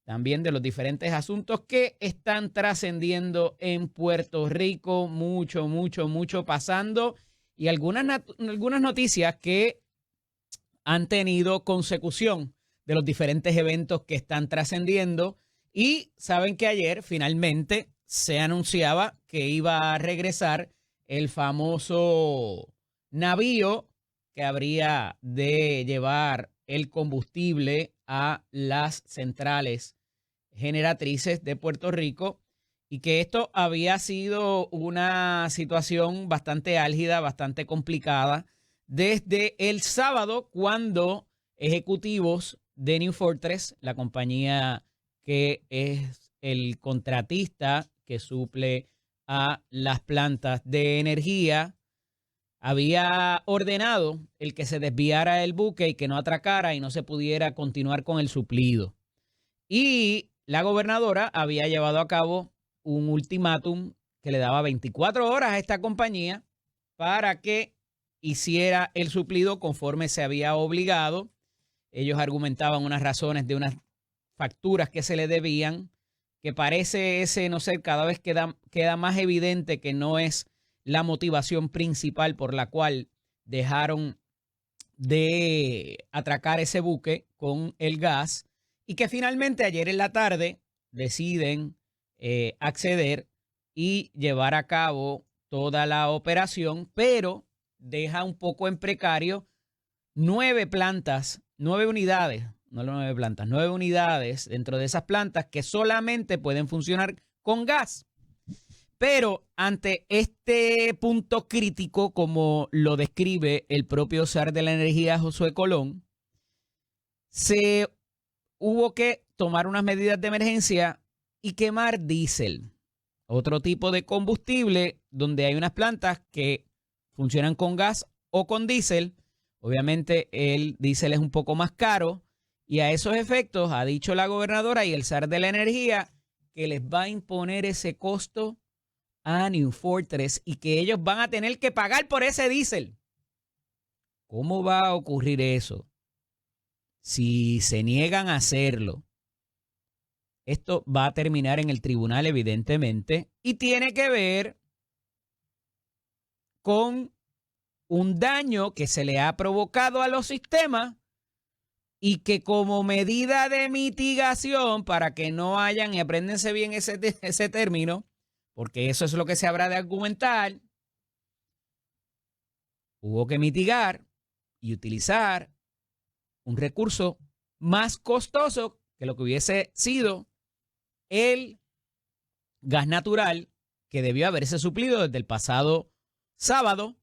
también de los diferentes asuntos que están trascendiendo en Puerto Rico. Mucho, mucho, mucho pasando y algunas noticias que han tenido consecución de los diferentes eventos que están trascendiendo. Y saben que ayer finalmente se anunciaba que iba a regresar el famoso navío que habría de llevar el combustible a las centrales generatrices de Puerto Rico y que esto había sido una situación bastante álgida, bastante complicada desde el sábado cuando ejecutivos de New Fortress, la compañía que es el contratista que suple a las plantas de energía, había ordenado el que se desviara el buque y que no atracara y no se pudiera continuar con el suplido. Y la gobernadora había llevado a cabo un ultimátum que le daba 24 horas a esta compañía para que hiciera el suplido conforme se había obligado. Ellos argumentaban unas razones de unas facturas que se le debían, que parece ese, no sé, cada vez queda más evidente que no es la motivación principal por la cual dejaron de atracar ese buque con el gas y que finalmente ayer en la tarde deciden acceder y llevar a cabo toda la operación, pero deja un poco en precario 9 plantas, 9 unidades, no 9 plantas, 9 unidades dentro de esas plantas que solamente pueden funcionar con gas. Pero ante este punto crítico, como lo describe el propio zar de la energía, Josué Colón, se hubo que tomar unas medidas de emergencia y quemar diésel, otro tipo de combustible donde hay unas plantas que funcionan con gas o con diésel. Obviamente el diésel es un poco más caro y a esos efectos ha dicho la gobernadora y el zar de la energía que les va a imponer ese costo a New Fortress y que ellos van a tener que pagar por ese diésel. ¿Cómo va a ocurrir eso? Si se niegan a hacerlo, esto va a terminar en el tribunal, evidentemente, y tiene que ver con un daño que se le ha provocado a los sistemas y que como medida de mitigación, para que no hayan, y apréndense bien ese término, porque eso es lo que se habrá de argumentar, hubo que mitigar y utilizar un recurso más costoso que lo que hubiese sido el gas natural que debió haberse suplido desde el pasado sábado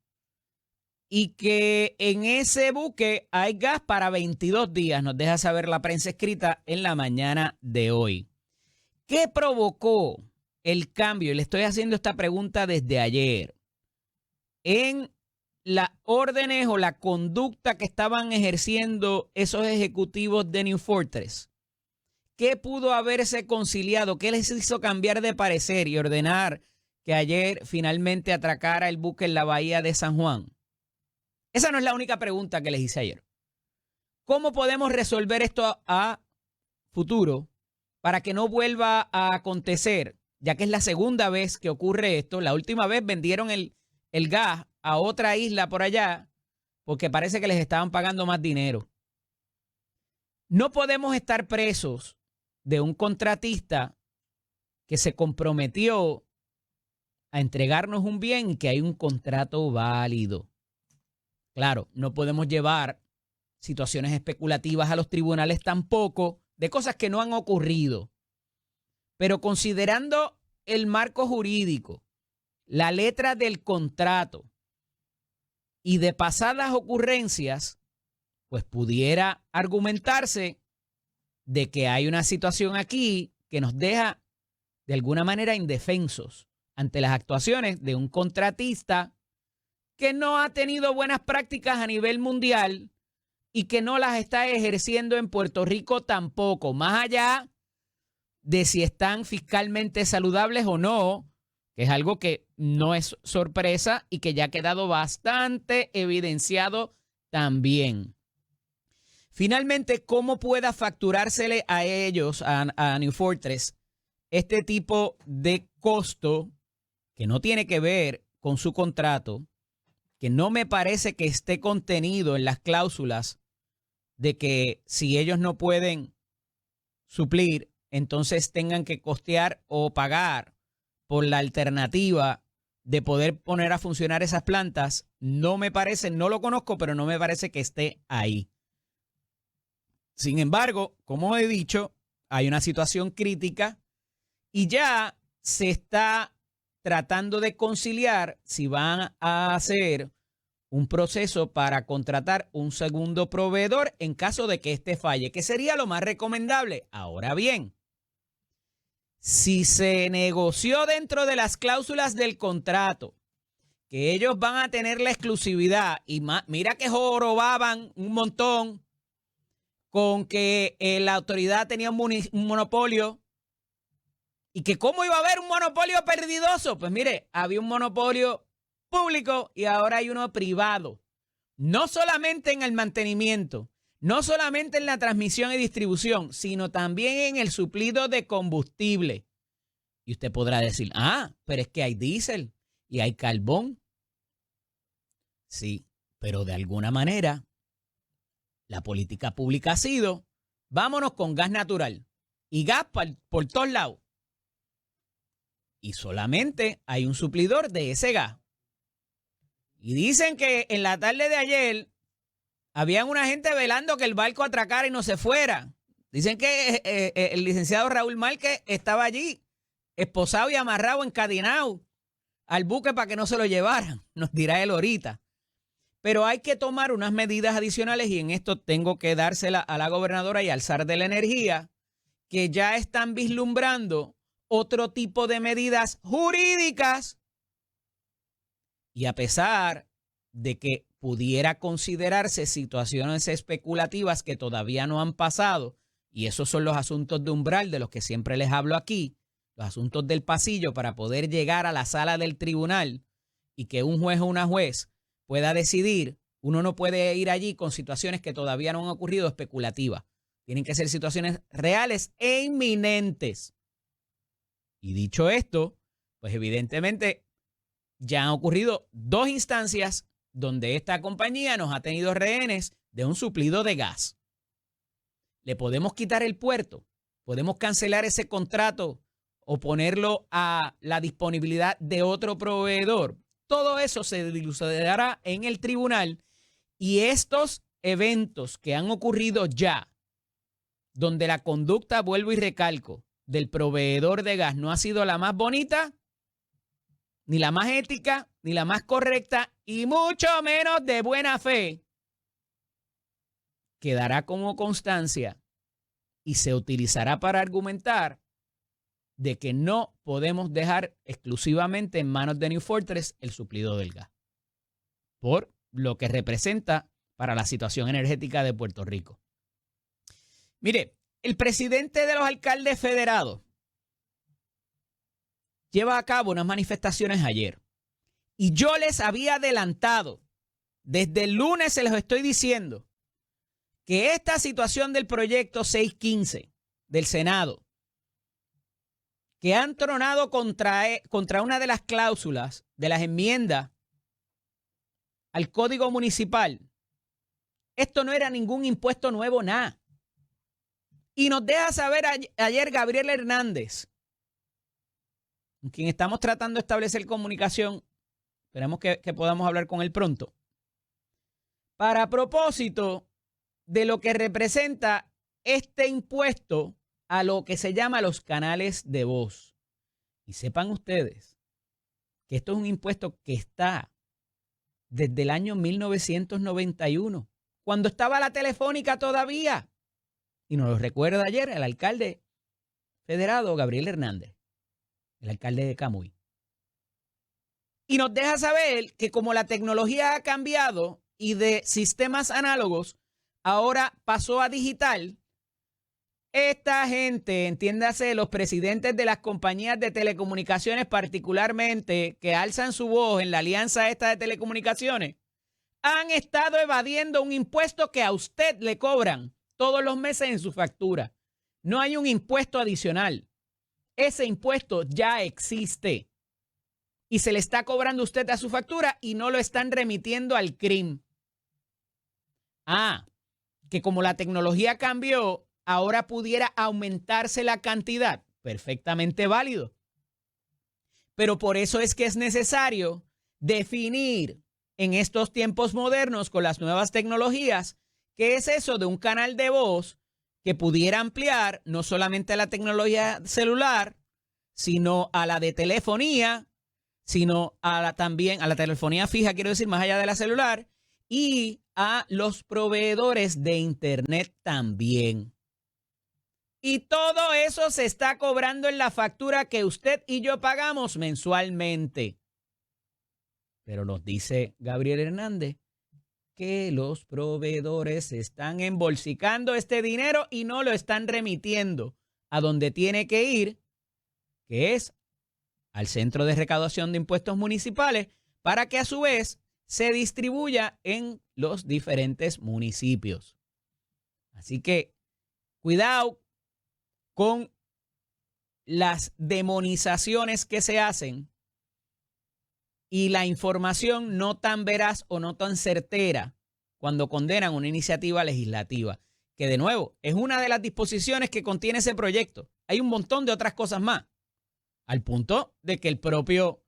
y que en ese buque hay gas para 22 días, nos deja saber la prensa escrita en la mañana de hoy. ¿Qué provocó el cambio? Le estoy haciendo esta pregunta desde ayer. En las órdenes o la conducta que estaban ejerciendo esos ejecutivos de New Fortress. ¿Qué pudo haberse conciliado? ¿Qué les hizo cambiar de parecer y ordenar que ayer finalmente atracara el buque en la bahía de San Juan? Esa no es la única pregunta que les hice ayer. ¿Cómo podemos resolver esto a futuro para que no vuelva a acontecer? Ya que es la segunda vez que ocurre esto. La última vez vendieron el gas a otra isla por allá porque parece que les estaban pagando más dinero. No podemos estar presos de un contratista que se comprometió a entregarnos un bien y que hay un contrato válido. Claro, no podemos llevar situaciones especulativas a los tribunales tampoco de cosas que no han ocurrido. Pero considerando el marco jurídico, la letra del contrato y de pasadas ocurrencias, pues pudiera argumentarse de que hay una situación aquí que nos deja de alguna manera indefensos ante las actuaciones de un contratista que no ha tenido buenas prácticas a nivel mundial y que no las está ejerciendo en Puerto Rico tampoco, más allá de si están fiscalmente saludables o no, que es algo que no es sorpresa y que ya ha quedado bastante evidenciado también. Finalmente, ¿cómo pueda facturársele a ellos, a New Fortress, este tipo de costo que no tiene que ver con su contrato, que no me parece que esté contenido en las cláusulas de que si ellos no pueden suplir, entonces tengan que costear o pagar por la alternativa de poder poner a funcionar esas plantas? No me parece, no lo conozco, pero no me parece que esté ahí. Sin embargo, como he dicho, hay una situación crítica y ya se está tratando de conciliar si van a hacer un proceso para contratar un segundo proveedor en caso de que éste falle, que sería lo más recomendable. Ahora bien, si se negoció dentro de las cláusulas del contrato que ellos van a tener la exclusividad y mira que jorobaban un montón con que la autoridad tenía un monopolio y que cómo iba a haber un monopolio perdidoso. Pues mire, había un monopolio público y ahora hay uno privado. No solamente en el mantenimiento, no solamente en la transmisión y distribución, sino también en el suplido de combustible. Y usted podrá decir, pero es que hay diésel y hay carbón. Sí, pero de alguna manera la política pública ha sido, vámonos con gas natural y gas por todos lados. Y solamente hay un suplidor de ese gas. Y dicen que en la tarde de ayer había una gente velando que el barco atracara y no se fuera. Dicen que el licenciado Raúl Márquez estaba allí, esposado y amarrado, encadenado al buque para que no se lo llevaran. Nos dirá él ahorita. Pero hay que tomar unas medidas adicionales y en esto tengo que dársela a la gobernadora y al zar de la energía, que ya están vislumbrando otro tipo de medidas jurídicas. Y a pesar de que pudiera considerarse situaciones especulativas que todavía no han pasado, y esos son los asuntos de umbral de los que siempre les hablo aquí, los asuntos del pasillo para poder llegar a la sala del tribunal y que un juez o una juez pueda decidir, uno no puede ir allí con situaciones que todavía no han ocurrido especulativas. Tienen que ser situaciones reales e inminentes. Y dicho esto, pues evidentemente ya han ocurrido 2 instancias donde esta compañía nos ha tenido rehenes de un suplido de gas. Le podemos quitar el puerto, podemos cancelar ese contrato o ponerlo a la disponibilidad de otro proveedor. Todo eso se dilucidará en el tribunal y estos eventos que han ocurrido ya, donde la conducta, vuelvo y recalco, del proveedor de gas no ha sido la más bonita, ni la más ética, ni la más correcta, y mucho menos de buena fe, quedará como constancia y se utilizará para argumentar de que no podemos dejar exclusivamente en manos de New Fortress el suplido del gas, por lo que representa para la situación energética de Puerto Rico. Mire, el presidente de los alcaldes federados lleva a cabo unas manifestaciones ayer y yo les había adelantado, desde el lunes se los estoy diciendo, que esta situación del proyecto 615 del Senado, que han tronado contra una de las cláusulas de las enmiendas al Código Municipal, esto no era ningún impuesto nuevo, nada. Y nos deja saber ayer Gabriel Hernández, con quien estamos tratando de establecer comunicación, esperamos que podamos hablar con él pronto, para propósito de lo que representa este impuesto a lo que se llama los canales de voz. Y sepan ustedes que esto es un impuesto que está desde el año 1991, cuando estaba la telefónica todavía. Y nos lo recuerda ayer el alcalde federado Gabriel Hernández, el alcalde de Camuy. Y nos deja saber que como la tecnología ha cambiado y de sistemas análogos ahora pasó a digital, esta gente, entiéndase, los presidentes de las compañías de telecomunicaciones particularmente, que alzan su voz en la alianza esta de telecomunicaciones, han estado evadiendo un impuesto que a usted le cobran todos los meses en su factura. No hay un impuesto adicional. Ese impuesto ya existe y se le está cobrando usted a su factura y no lo están remitiendo al CRIM. Que como la tecnología cambió, ahora pudiera aumentarse la cantidad. Perfectamente válido. Pero por eso es que es necesario definir en estos tiempos modernos con las nuevas tecnologías qué es eso de un canal de voz que pudiera ampliar no solamente a la tecnología celular, sino a la de telefonía, sino también a la telefonía fija, quiero decir, más allá de la celular, y a los proveedores de Internet también. Y todo eso se está cobrando en la factura que usted y yo pagamos mensualmente. Pero nos dice Gabriel Hernández que los proveedores están embolsicando este dinero y no lo están remitiendo a donde tiene que ir, que es al Centro de Recaudación de Impuestos Municipales, para que a su vez se distribuya en los diferentes municipios. Así que cuidado con las demonizaciones que se hacen y la información no tan veraz o no tan certera cuando condenan una iniciativa legislativa, que de nuevo es una de las disposiciones que contiene ese proyecto. Hay un montón de otras cosas más, al punto de que el propio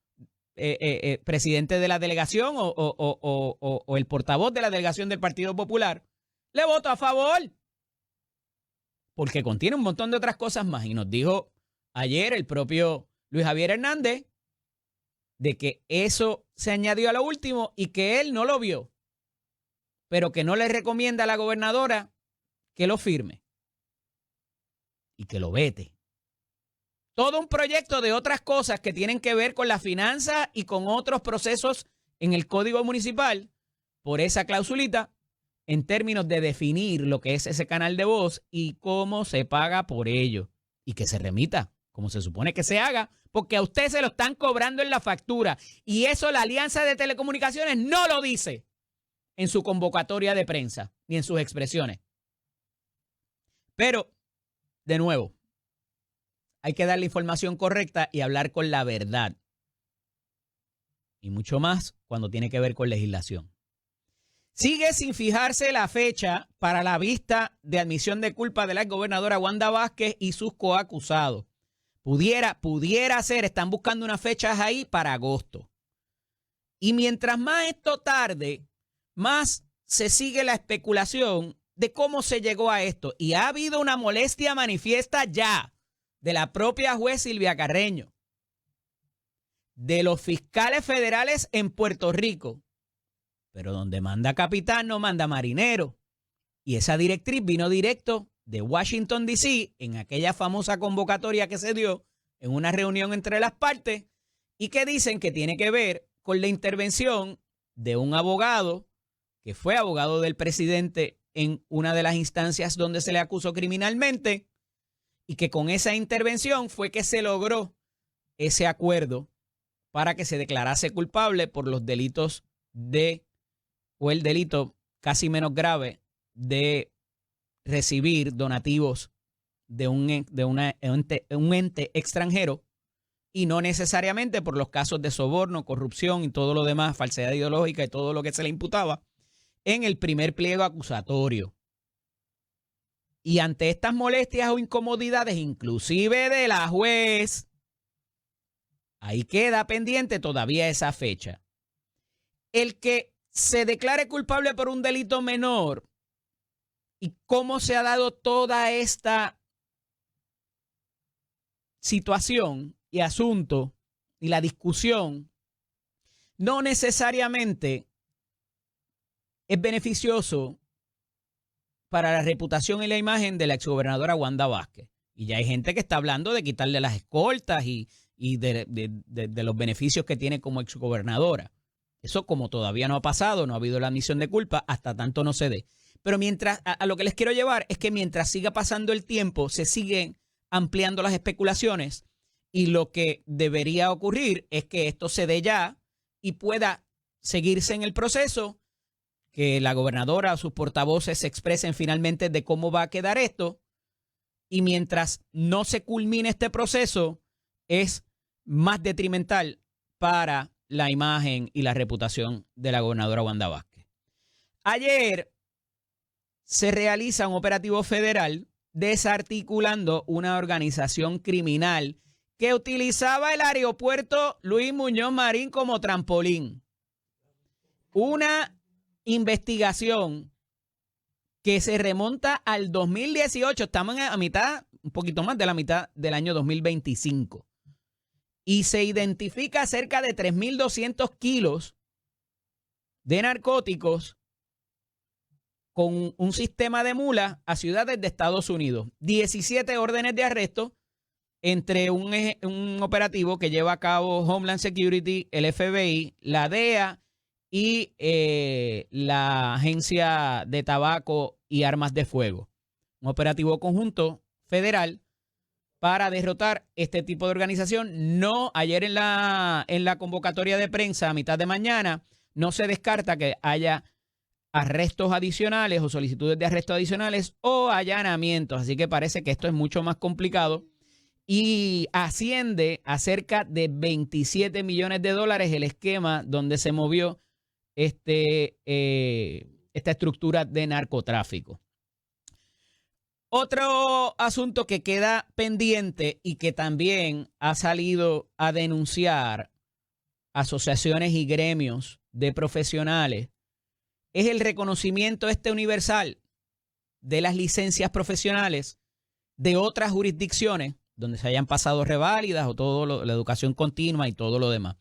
presidente de la delegación o el portavoz de la delegación del Partido Popular le votó a favor, porque contiene un montón de otras cosas más. Y nos dijo ayer el propio Luis Javier Hernández de que eso se añadió a lo último y que él no lo vio, pero que no le recomienda a la gobernadora que lo firme y que lo vete. Todo un proyecto de otras cosas que tienen que ver con la finanza y con otros procesos en el Código Municipal por esa clausulita en términos de definir lo que es ese canal de voz y cómo se paga por ello y que se remita como se supone que se haga, porque a usted se lo están cobrando en la factura y eso la Alianza de Telecomunicaciones no lo dice en su convocatoria de prensa ni en sus expresiones. Pero, de nuevo, hay que dar la información correcta y hablar con la verdad. Y mucho más cuando tiene que ver con legislación. Sigue sin fijarse la fecha para la vista de admisión de culpa de la exgobernadora Wanda Vázquez y sus coacusados. Pudiera ser, están buscando unas fechas ahí para agosto. Y mientras más esto tarde, más se sigue la especulación de cómo se llegó a esto. Y ha habido una molestia manifiesta ya de la propia juez Silvia Carreño, de los fiscales federales en Puerto Rico, pero donde manda capitán no manda marinero. Y esa directriz vino directo de Washington, D.C., en aquella famosa convocatoria que se dio en una reunión entre las partes y que dicen que tiene que ver con la intervención de un abogado que fue abogado del presidente en una de las instancias donde se le acusó criminalmente y que con esa intervención fue que se logró ese acuerdo para que se declarase culpable por los delitos o el delito casi menos grave de recibir donativos de un ente extranjero y no necesariamente por los casos de soborno, corrupción y todo lo demás, falsedad ideológica y todo lo que se le imputaba en el primer pliego acusatorio. Y ante estas molestias o incomodidades, inclusive de la juez, ahí queda pendiente todavía esa fecha. El que se declare culpable por un delito menor y cómo se ha dado toda esta situación y asunto y la discusión, no necesariamente es beneficioso para la reputación y la imagen de la exgobernadora Wanda Vázquez. Y ya hay gente que está hablando de quitarle las escoltas y de los beneficios que tiene como exgobernadora. Eso, como todavía no ha pasado, no ha habido la admisión de culpa, hasta tanto no se dé. Pero mientras, a lo que les quiero llevar es que mientras siga pasando el tiempo, se siguen ampliando las especulaciones y lo que debería ocurrir es que esto se dé ya y pueda seguirse en el proceso que la gobernadora o sus portavoces se expresen finalmente de cómo va a quedar esto. Y mientras no se culmine este proceso, es más detrimental para la imagen y la reputación de la gobernadora Wanda Vázquez. Ayer se realiza un operativo federal desarticulando una organización criminal que utilizaba el aeropuerto Luis Muñoz Marín como trampolín. Una investigación que se remonta al 2018. Estamos a mitad, un poquito más de la mitad del año 2025. Y se identifica cerca de 3.200 kilos de narcóticos con un sistema de mulas a ciudades de Estados Unidos. 17 órdenes de arresto entre un operativo que lleva a cabo Homeland Security, el FBI, la DEA y la Agencia de Tabaco y Armas de Fuego. Un operativo conjunto federal para derrotar este tipo de organización. No, ayer en la convocatoria de prensa a mitad de mañana, no se descarta que haya arrestos adicionales o solicitudes de arrestos adicionales o allanamientos. Así que parece que esto es mucho más complicado y asciende a cerca de 27 millones de dólares el esquema donde se movió esta estructura de narcotráfico. Otro asunto que queda pendiente y que también ha salido a denunciar asociaciones y gremios de profesionales es el reconocimiento universal de las licencias profesionales de otras jurisdicciones donde se hayan pasado reválidas o todo la educación continua y todo lo demás.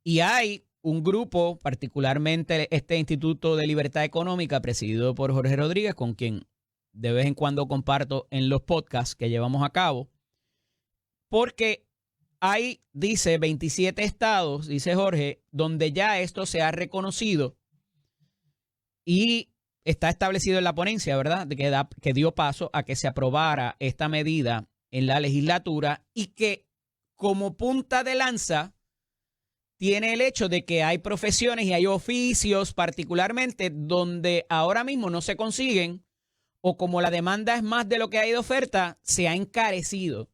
Y hay un grupo, particularmente este Instituto de Libertad Económica, presidido por Jorge Rodríguez, con quien de vez en cuando comparto en los podcasts que llevamos a cabo, porque hay, dice, 27 estados, dice Jorge, donde ya esto se ha reconocido y está establecido en la ponencia, ¿verdad?, que dio paso a que se aprobara esta medida en la legislatura y que como punta de lanza tiene el hecho de que hay profesiones y hay oficios particularmente donde ahora mismo no se consiguen o como la demanda es más de lo que hay de oferta, se ha encarecido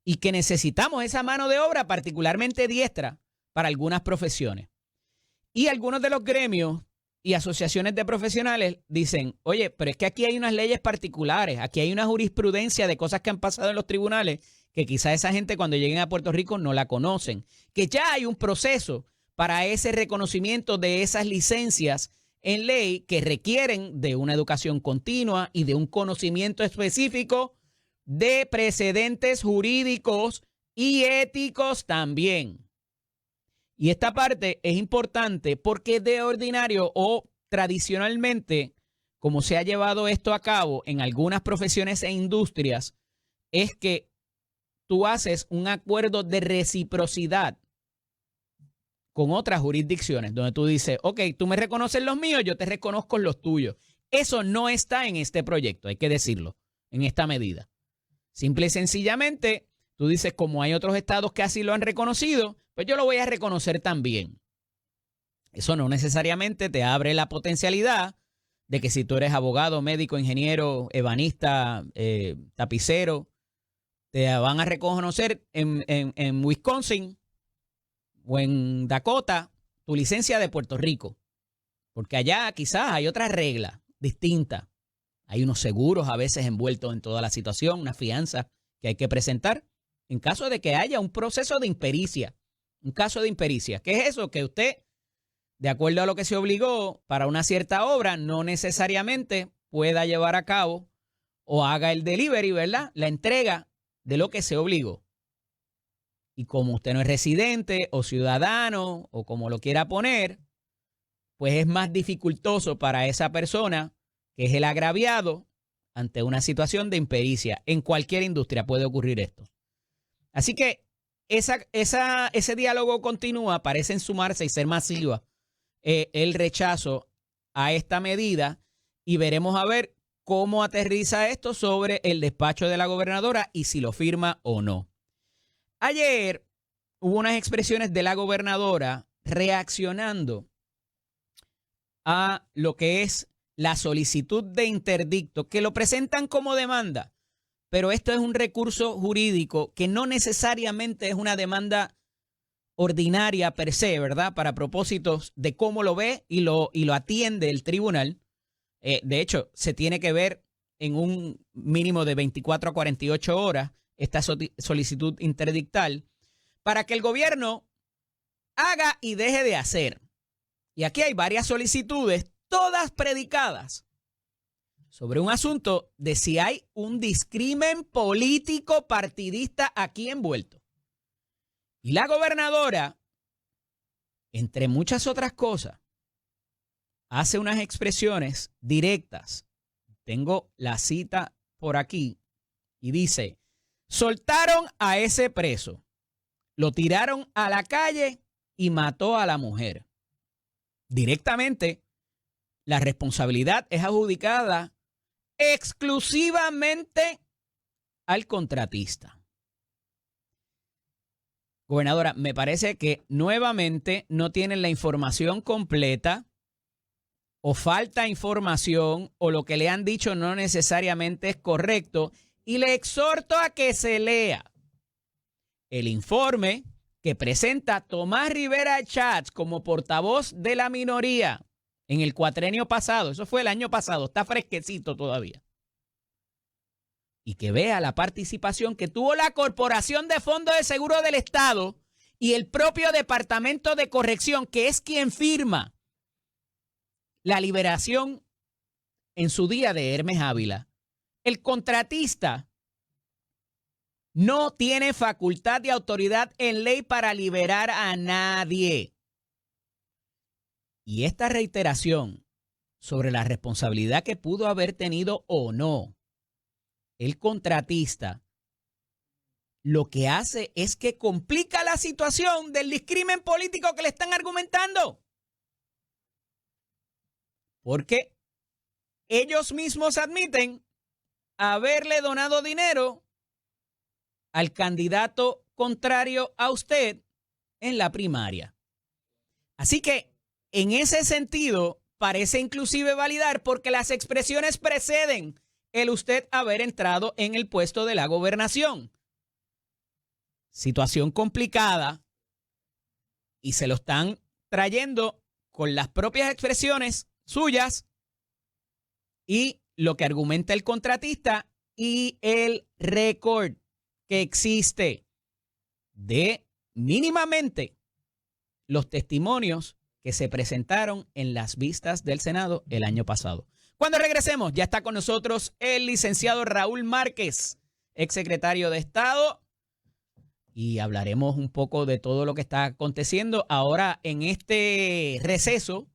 y que necesitamos esa mano de obra particularmente diestra para algunas profesiones. Y algunos de los gremios y asociaciones de profesionales dicen, oye, pero es que aquí hay unas leyes particulares, aquí hay una jurisprudencia de cosas que han pasado en los tribunales que quizás esa gente cuando lleguen a Puerto Rico no la conocen, que ya hay un proceso para ese reconocimiento de esas licencias en ley que requieren de una educación continua y de un conocimiento específico de precedentes jurídicos y éticos también. Y esta parte es importante porque de ordinario o tradicionalmente, como se ha llevado esto a cabo en algunas profesiones e industrias, es que tú haces un acuerdo de reciprocidad con otras jurisdicciones, donde tú dices, ok, tú me reconoces los míos, yo te reconozco los tuyos. Eso no está en este proyecto, hay que decirlo, en esta medida. Simple y sencillamente, tú dices, como hay otros estados que así lo han reconocido, pues yo lo voy a reconocer también. Eso no necesariamente te abre la potencialidad de que si tú eres abogado, médico, ingeniero, ebanista, tapicero, te van a reconocer en Wisconsin o en Dakota tu licencia de Puerto Rico. Porque allá quizás hay otras reglas distintas. Hay unos seguros a veces envueltos en toda la situación, una fianza que hay que presentar en caso de que haya un proceso de impericia. Un caso de impericia. ¿Qué es eso? Que usted, de acuerdo a lo que se obligó para una cierta obra, no necesariamente pueda llevar a cabo o haga el delivery, ¿verdad?, la entrega de lo que se obligó. Y como usted no es residente o ciudadano o como lo quiera poner, pues es más dificultoso para esa persona que es el agraviado ante una situación de impericia. En cualquier industria puede ocurrir esto. Así que ese diálogo continúa, parecen sumarse y ser masiva el rechazo a esta medida y veremos a ver cómo aterriza esto sobre el despacho de la gobernadora y si lo firma o no. Ayer hubo unas expresiones de la gobernadora reaccionando a lo que es la solicitud de interdicto, que lo presentan como demanda, pero esto es un recurso jurídico que no necesariamente es una demanda ordinaria per se, ¿verdad? Para propósitos de cómo lo ve y lo atiende el tribunal. De hecho, se tiene que ver en un mínimo de 24 a 48 horas esta solicitud interdictal para que el gobierno haga y deje de hacer. Y aquí hay varias solicitudes, todas predicadas sobre un asunto de si hay un discrimen político partidista aquí envuelto. Y la gobernadora, entre muchas otras cosas, hace unas expresiones directas. Tengo la cita por aquí y dice: soltaron a ese preso, lo tiraron a la calle y mató a la mujer. Directamente, la responsabilidad es adjudicada exclusivamente al contratista. Gobernadora, me parece que nuevamente no tienen la información completa o falta información o lo que le han dicho no necesariamente es correcto y le exhorto a que se lea el informe que presenta Tomás Rivera Schatz como portavoz de la minoría en el cuatrenio pasado. Eso fue el año pasado, está fresquecito todavía. Y que vea la participación que tuvo la Corporación de Fondos de Seguro del Estado y el propio Departamento de Corrección, que es quien firma la liberación en su día de Hermes Ávila. El contratista no tiene facultad de autoridad en ley para liberar a nadie. Y esta reiteración sobre la responsabilidad que pudo haber tenido o no el contratista, lo que hace es que complica la situación del discrimen político que le están argumentando. Porque ellos mismos admiten haberle donado dinero al candidato contrario a usted en la primaria. Así que, en ese sentido, parece inclusive validar porque las expresiones preceden el usted haber entrado en el puesto de la gobernación. Situación complicada y se lo están trayendo con las propias expresiones suyas y lo que argumenta el contratista y el récord que existe de mínimamente los testimonios que se presentaron en las vistas del Senado el año pasado. Cuando regresemos, ya está con nosotros el licenciado Raúl Márquez, exsecretario de Estado, y hablaremos un poco de todo lo que está aconteciendo ahora en este receso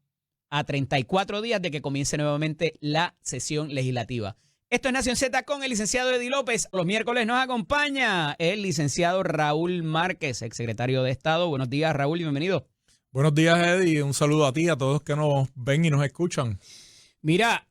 a 34 días de que comience nuevamente la sesión legislativa. Esto es Nación Z con el licenciado Eddie López. Los miércoles nos acompaña el licenciado Raúl Márquez, exsecretario de Estado. Buenos días, Raúl, y bienvenido. Buenos días, Eddie. Un saludo a ti y a todos que nos ven y nos escuchan. Mira,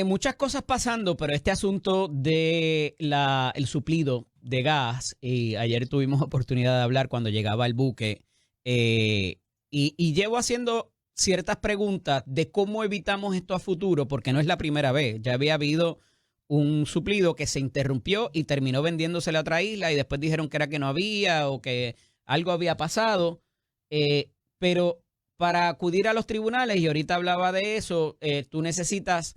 muchas cosas pasando, pero este asunto de el suplido de gas, y ayer tuvimos oportunidad de hablar cuando llegaba el buque, y llevo haciendo ciertas preguntas de cómo evitamos esto a futuro, porque no es la primera vez. Ya había habido un suplido que se interrumpió y terminó vendiéndose a otra isla y después dijeron que era que no había o que algo había pasado, pero para acudir a los tribunales, y ahorita hablaba de eso, tú necesitas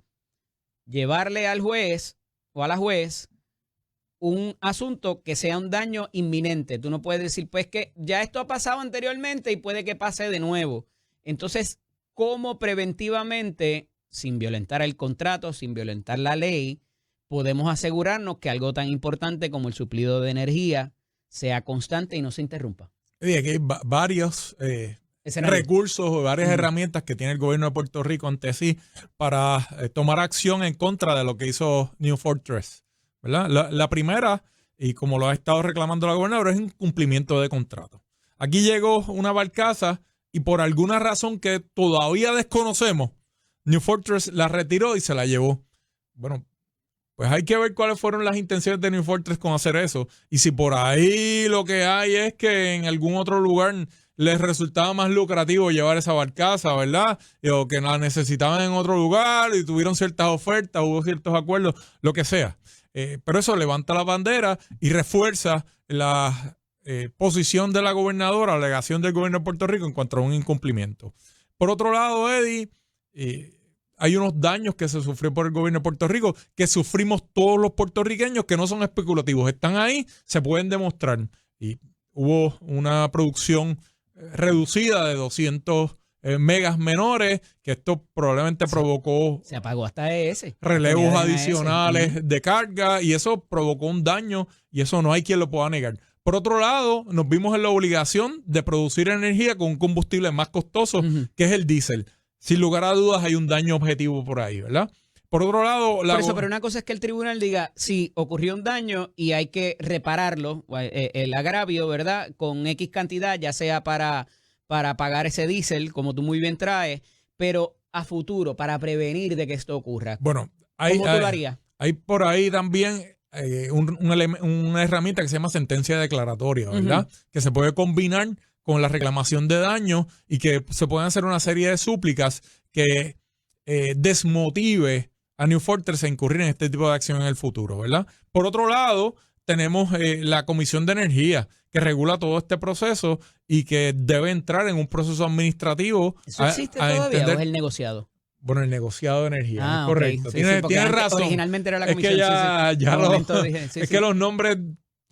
llevarle al juez o a la juez un asunto que sea un daño inminente. Tú no puedes decir, pues que ya esto ha pasado anteriormente y puede que pase de nuevo. Entonces, ¿cómo preventivamente, sin violentar el contrato, sin violentar la ley, podemos asegurarnos que algo tan importante como el suplido de energía sea constante y no se interrumpa? Eddie, aquí hay varios recursos o varias herramientas que tiene el gobierno de Puerto Rico ante sí para tomar acción en contra de lo que hizo New Fortress, ¿verdad? La primera, y como lo ha estado reclamando la gobernadora, es un cumplimiento de contrato. Aquí llegó una barcaza y por alguna razón que todavía desconocemos, New Fortress la retiró y se la llevó. Bueno, pues hay que ver cuáles fueron las intenciones de New Fortress con hacer eso. Y si por ahí lo que hay es que en algún otro lugar les resultaba más lucrativo llevar esa barcaza, ¿verdad? O que la necesitaban en otro lugar y tuvieron ciertas ofertas, hubo ciertos acuerdos, lo que sea. Pero eso levanta la bandera y refuerza la posición de la gobernadora, la alegación del gobierno de Puerto Rico en cuanto a un incumplimiento. Por otro lado, Eddie, hay unos daños que se sufrió por el gobierno de Puerto Rico que sufrimos todos los puertorriqueños que no son especulativos. Están ahí, se pueden demostrar. Y hubo una producción reducida de 200 megas menores, que esto probablemente provocó... Se apagó hasta ese. Relevos adicionales de carga y eso provocó un daño y eso no hay quien lo pueda negar. Por otro lado, nos vimos en la obligación de producir energía con un combustible más costoso, que es el diésel. Sin lugar a dudas hay un daño objetivo por ahí, ¿verdad? Por otro lado... Pero una cosa es que el tribunal diga, sí, ocurrió un daño y hay que repararlo, el agravio, ¿verdad? Con X cantidad, ya sea para pagar ese diésel, como tú muy bien traes, pero a futuro, para prevenir de que esto ocurra. Bueno, ¿Cómo tú lo harías? Hay por ahí también una herramienta que se llama sentencia declaratoria, ¿verdad? Que se puede combinar con la reclamación de daño y que se pueden hacer una serie de súplicas que desmotive a New Fortress a incurrir en este tipo de acción en el futuro, ¿verdad? Por otro lado, tenemos la Comisión de Energía, que regula todo este proceso y que debe entrar en un proceso administrativo. ¿Eso existe todavía o es el negociado? Bueno, el negociado de energía, es correcto. Okay. Sí, tienes razón. Originalmente era la comisión. Es que los nombres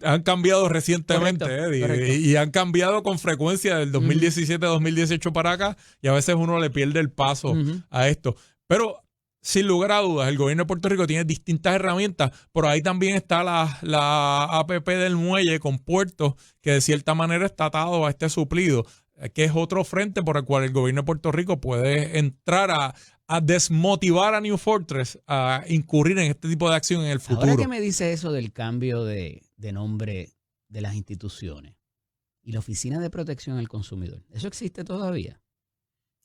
han cambiado recientemente, correcto. Y han cambiado con frecuencia del 2017 a 2018 para acá y a veces uno le pierde el paso a esto. Pero sin lugar a dudas, el gobierno de Puerto Rico tiene distintas herramientas. Por ahí también está la APP del muelle con puertos que de cierta manera está atado a este suplido, que es otro frente por el cual el gobierno de Puerto Rico puede entrar a desmotivar a New Fortress a incurrir en este tipo de acción en el futuro. Ahora que me dice eso del cambio de nombre de las instituciones y la Oficina de Protección al Consumidor, ¿eso existe todavía?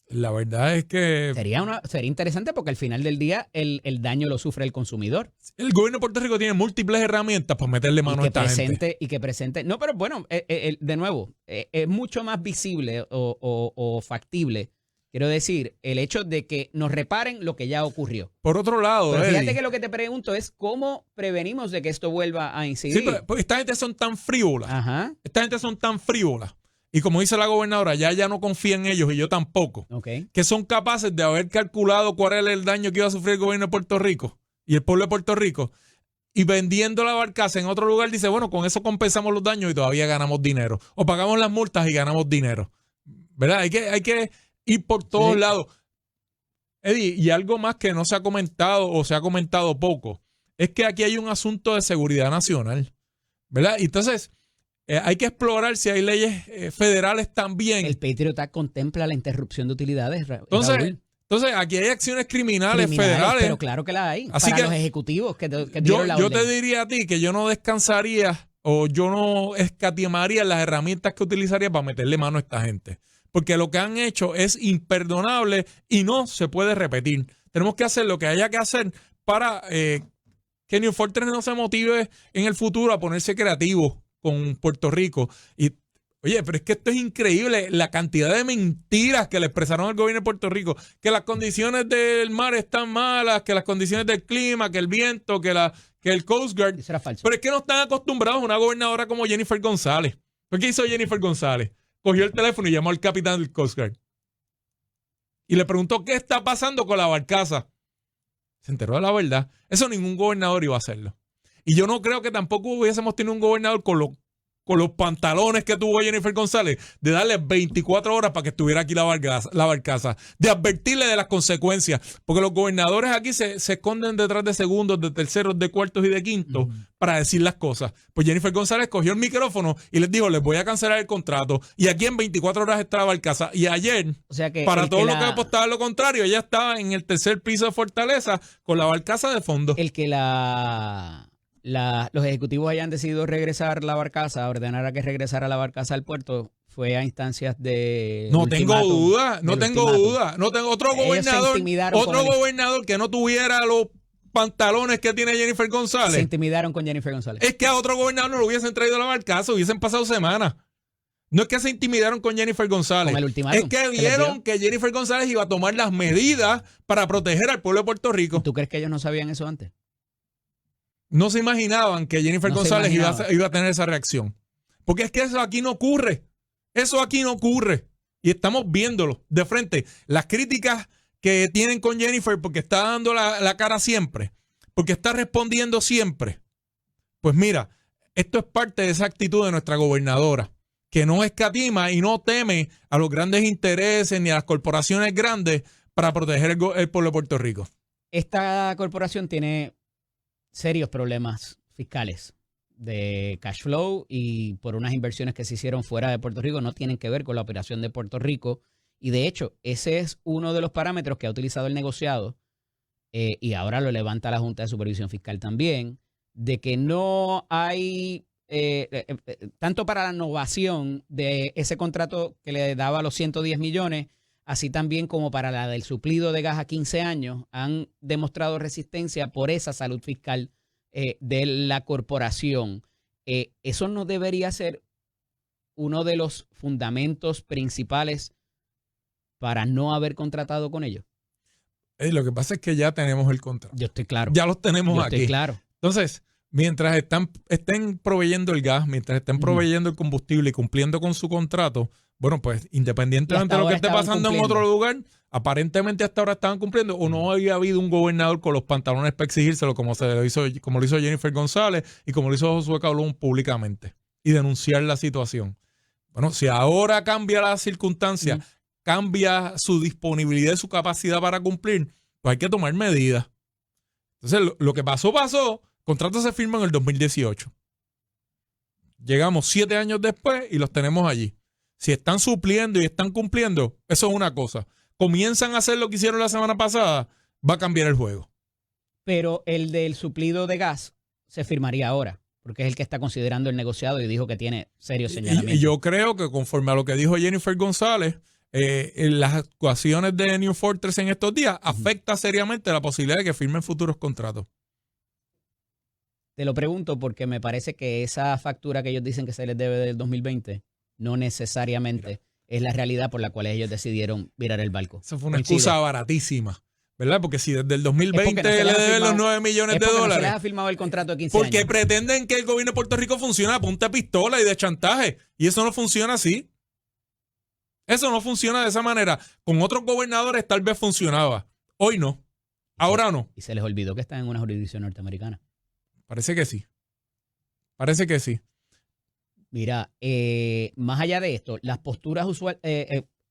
La verdad es que... Sería interesante porque al final del día el daño lo sufre el consumidor. El gobierno de Puerto Rico tiene múltiples herramientas para meterle mano a esta gente. Y que presente... No, pero bueno, de nuevo, es mucho más visible o factible, quiero decir, el hecho de que nos reparen lo que ya ocurrió. Por otro lado, pero fíjate que lo que te pregunto es cómo prevenimos de que esto vuelva a incidir. Sí, pero esta gente son tan frívolas. Esta gente son tan frívolas. Y como dice la gobernadora, ya no confía en ellos y yo tampoco. Que son capaces de haber calculado cuál era el daño que iba a sufrir el gobierno de Puerto Rico y el pueblo de Puerto Rico. Y vendiendo la barcaza en otro lugar dice, bueno, con eso compensamos los daños y todavía ganamos dinero. O pagamos las multas y ganamos dinero. ¿Verdad? Hay que ir por todos lados. Eddie, y algo más que no se ha comentado o se ha comentado poco, es que aquí hay un asunto de seguridad nacional. ¿Verdad? Y entonces... hay que explorar si hay leyes federales también. El Patriot Act contempla la interrupción de utilidades. Entonces aquí hay acciones criminales federales. Pero claro que las hay. Así para que los ejecutivos que dieron la orden. Yo te diría a ti que yo no descansaría o yo no escatimaría las herramientas que utilizaría para meterle mano a esta gente. Porque lo que han hecho es imperdonable y no se puede repetir. Tenemos que hacer lo que haya que hacer para que New Fortress no se motive en el futuro a ponerse creativo con Puerto Rico. Y oye, pero es que esto es increíble, la cantidad de mentiras que le expresaron al gobierno de Puerto Rico, que las condiciones del mar están malas, que las condiciones del clima, que el viento, que el Coast Guard. Eso era falso. Pero es que no están acostumbrados a una gobernadora como Jennifer González. ¿Por qué hizo Jennifer González? Cogió el teléfono y llamó al capitán del Coast Guard y le preguntó qué está pasando con la barcaza. Se enteró de la verdad. Eso ningún gobernador iba a hacerlo. Y yo no creo que tampoco hubiésemos tenido un gobernador con los pantalones que tuvo Jennifer González, de darle 24 horas para que estuviera aquí la barcaza, de advertirle de las consecuencias, porque los gobernadores aquí se esconden detrás de segundos, de terceros, de cuartos y de quintos para decir las cosas. Pues Jennifer González cogió el micrófono y les dijo, les voy a cancelar el contrato, y aquí en 24 horas está la barcaza. Y ayer, para todo lo que apostaba lo contrario, ella estaba en el tercer piso de Fortaleza con la barcaza de fondo. Los ejecutivos hayan decidido regresar la barcaza, ordenar a que regresara la barcaza al puerto, fue a instancias de... No tengo duda. Otro gobernador que no tuviera los pantalones que tiene Jennifer González. Se intimidaron con Jennifer González. Es que a otro gobernador no lo hubiesen traído a la barcaza, hubiesen pasado semanas. No es que se intimidaron con Jennifer González. Con el ultimátum es que vieron que Jennifer González iba a tomar las medidas para proteger al pueblo de Puerto Rico. ¿Tú crees que ellos no sabían eso antes? No se imaginaban que Jennifer González iba a tener esa reacción. Porque es que eso aquí no ocurre. Eso aquí no ocurre. Y estamos viéndolo de frente. Las críticas que tienen con Jennifer porque está dando la cara siempre, porque está respondiendo siempre. Pues mira, esto es parte de esa actitud de nuestra gobernadora, que no escatima y no teme a los grandes intereses ni a las corporaciones grandes para proteger el pueblo de Puerto Rico. Esta corporación tiene serios problemas fiscales de cash flow y por unas inversiones que se hicieron fuera de Puerto Rico no tienen que ver con la operación de Puerto Rico. Y de hecho, ese es uno de los parámetros que ha utilizado el negociado y ahora lo levanta la Junta de Supervisión Fiscal también, de que no hay, tanto para la innovación de ese contrato que le daba los 110 millones, así también como para la del suplido de gas a 15 años, han demostrado resistencia por esa salud fiscal de la corporación. Eso no debería ser uno de los fundamentos principales para no haber contratado con ellos. Lo que pasa es que ya tenemos el contrato. Yo estoy claro. Ya los tenemos aquí. Estoy claro. Entonces, mientras estén proveyendo el gas, mientras estén proveyendo el combustible y cumpliendo con su contrato, bueno, pues independientemente de lo que esté pasando en otro lugar, aparentemente hasta ahora estaban cumpliendo o no había habido un gobernador con los pantalones para exigírselo como lo hizo Jennifer González y como lo hizo Josué Colón públicamente y denunciar la situación. Bueno, si ahora cambia la circunstancia, cambia su disponibilidad y su capacidad para cumplir, pues hay que tomar medidas. Entonces, lo que pasó. Contratos se firman en el 2018. Llegamos 7 años después y los tenemos allí. Si están supliendo y están cumpliendo, eso es una cosa. Comienzan a hacer lo que hicieron la semana pasada, va a cambiar el juego. Pero el del suplido de gas se firmaría ahora, porque es el que está considerando el negociado y dijo que tiene serios señalamientos. Y yo creo que conforme a lo que dijo Jennifer González, las actuaciones de New Fortress en estos días afecta seriamente la posibilidad de que firmen futuros contratos. Te lo pregunto porque me parece que esa factura que ellos dicen que se les debe del 2020 no necesariamente es la realidad por la cual ellos decidieron virar el barco. Eso fue una excusa baratísima, ¿verdad? Porque si desde el 2020 le deben los 9 millones de dólares. No se les ha firmado el contrato de 15 años. Porque pretenden que el gobierno de Puerto Rico funcione a punta de pistola y de chantaje. Y eso no funciona así. Eso no funciona de esa manera. Con otros gobernadores tal vez funcionaba. Hoy no. Ahora no. Y se les olvidó que están en una jurisdicción norteamericana. Parece que sí. Parece que sí. Mira, más allá de esto, las posturas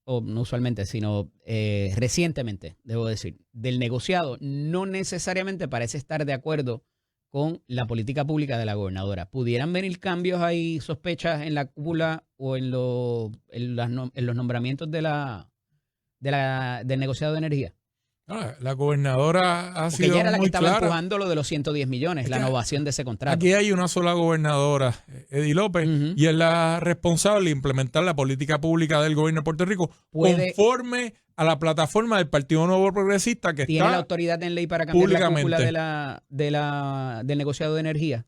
o no usualmente, sino recientemente, debo decir, del negociado no necesariamente parece estar de acuerdo con la política pública de la gobernadora. ¿Pudieran venir cambios ahí, sospechas en la cúpula o en los nombramientos del negociado de energía? La gobernadora ha sido muy clara. Porque ella era la que estaba empujando lo de los 110 millones, la innovación de ese contrato. Aquí hay una sola gobernadora, Eddie López, y es la responsable de implementar la política pública del gobierno de Puerto Rico conforme a la plataforma del Partido Nuevo Progresista que tiene la autoridad en ley para cambiar la cúpula del negociado de energía.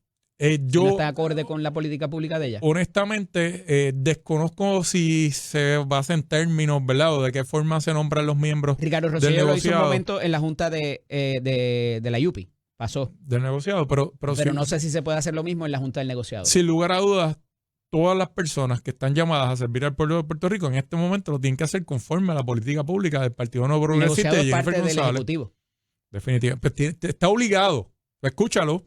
Yo ¿No está acorde con la política pública de ella? Honestamente, desconozco si se basa en términos, ¿verdad? O de qué forma se nombran los miembros. Ricardo Rosselló lo hizo un momento en la junta de la UPI. Pasó. Del negociado, pero no sé si se puede hacer lo mismo en la junta del negociado. Sin lugar a dudas, todas las personas que están llamadas a servir al pueblo de Puerto Rico en este momento lo tienen que hacer conforme a la política pública del Partido Nuevo Progresista de Jennifer González. Del Ejecutivo. Definitivamente. Pues está obligado. Pues escúchalo.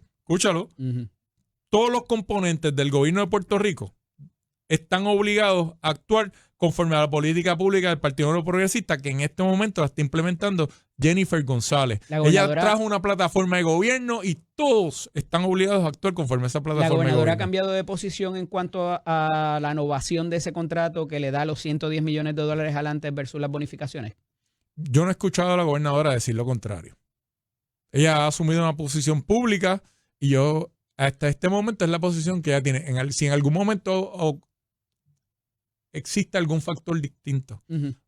Todos los componentes del gobierno de Puerto Rico están obligados a actuar conforme a la política pública del Partido Nuevo Progresista que en este momento la está implementando Jennifer González. Ella trajo una plataforma de gobierno y todos están obligados a actuar conforme a esa plataforma de gobierno. ¿La gobernadora ha cambiado de posición en cuanto a la innovación de ese contrato que le da los 110 millones de dólares adelante versus las bonificaciones? Yo no he escuchado a la gobernadora decir lo contrario. Ella ha asumido una posición pública y yo... Hasta este momento es la posición que ella tiene. Si en algún momento existe algún factor distinto,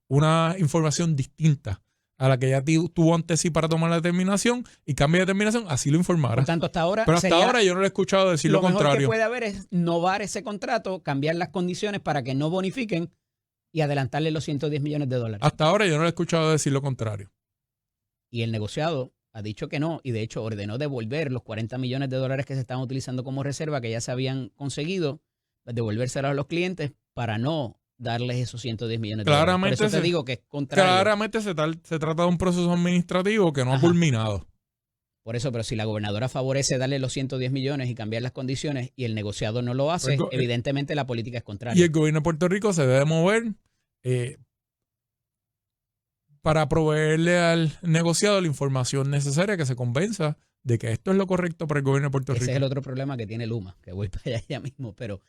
una información distinta a la que ya tuvo ante sí para tomar la determinación y cambie de determinación, así lo informara. Por tanto, hasta ahora. Pero hasta ahora yo no le he escuchado decir lo contrario. Lo mejor que puede haber es novar ese contrato, cambiar las condiciones para que no bonifiquen y adelantarle los 110 millones de dólares. Hasta ahora yo no le he escuchado decir lo contrario. Y el negociado ha dicho que no, y de hecho ordenó devolver los 40 millones de dólares que se estaban utilizando como reserva, que ya se habían conseguido, devolvérselos a los clientes para no darles esos 110 millones de dólares. Por eso te digo que es contrario. Claramente se trata de un proceso administrativo que no ha culminado. Por eso, pero si la gobernadora favorece darle los 110 millones y cambiar las condiciones y el negociado no lo hace, evidentemente la política es contraria. Y el gobierno de Puerto Rico se debe mover para proveerle al negociado la información necesaria que se convenza de que esto es lo correcto para el gobierno de Puerto Rico. Ese es el otro problema que tiene Luma, que voy para allá mismo. Pero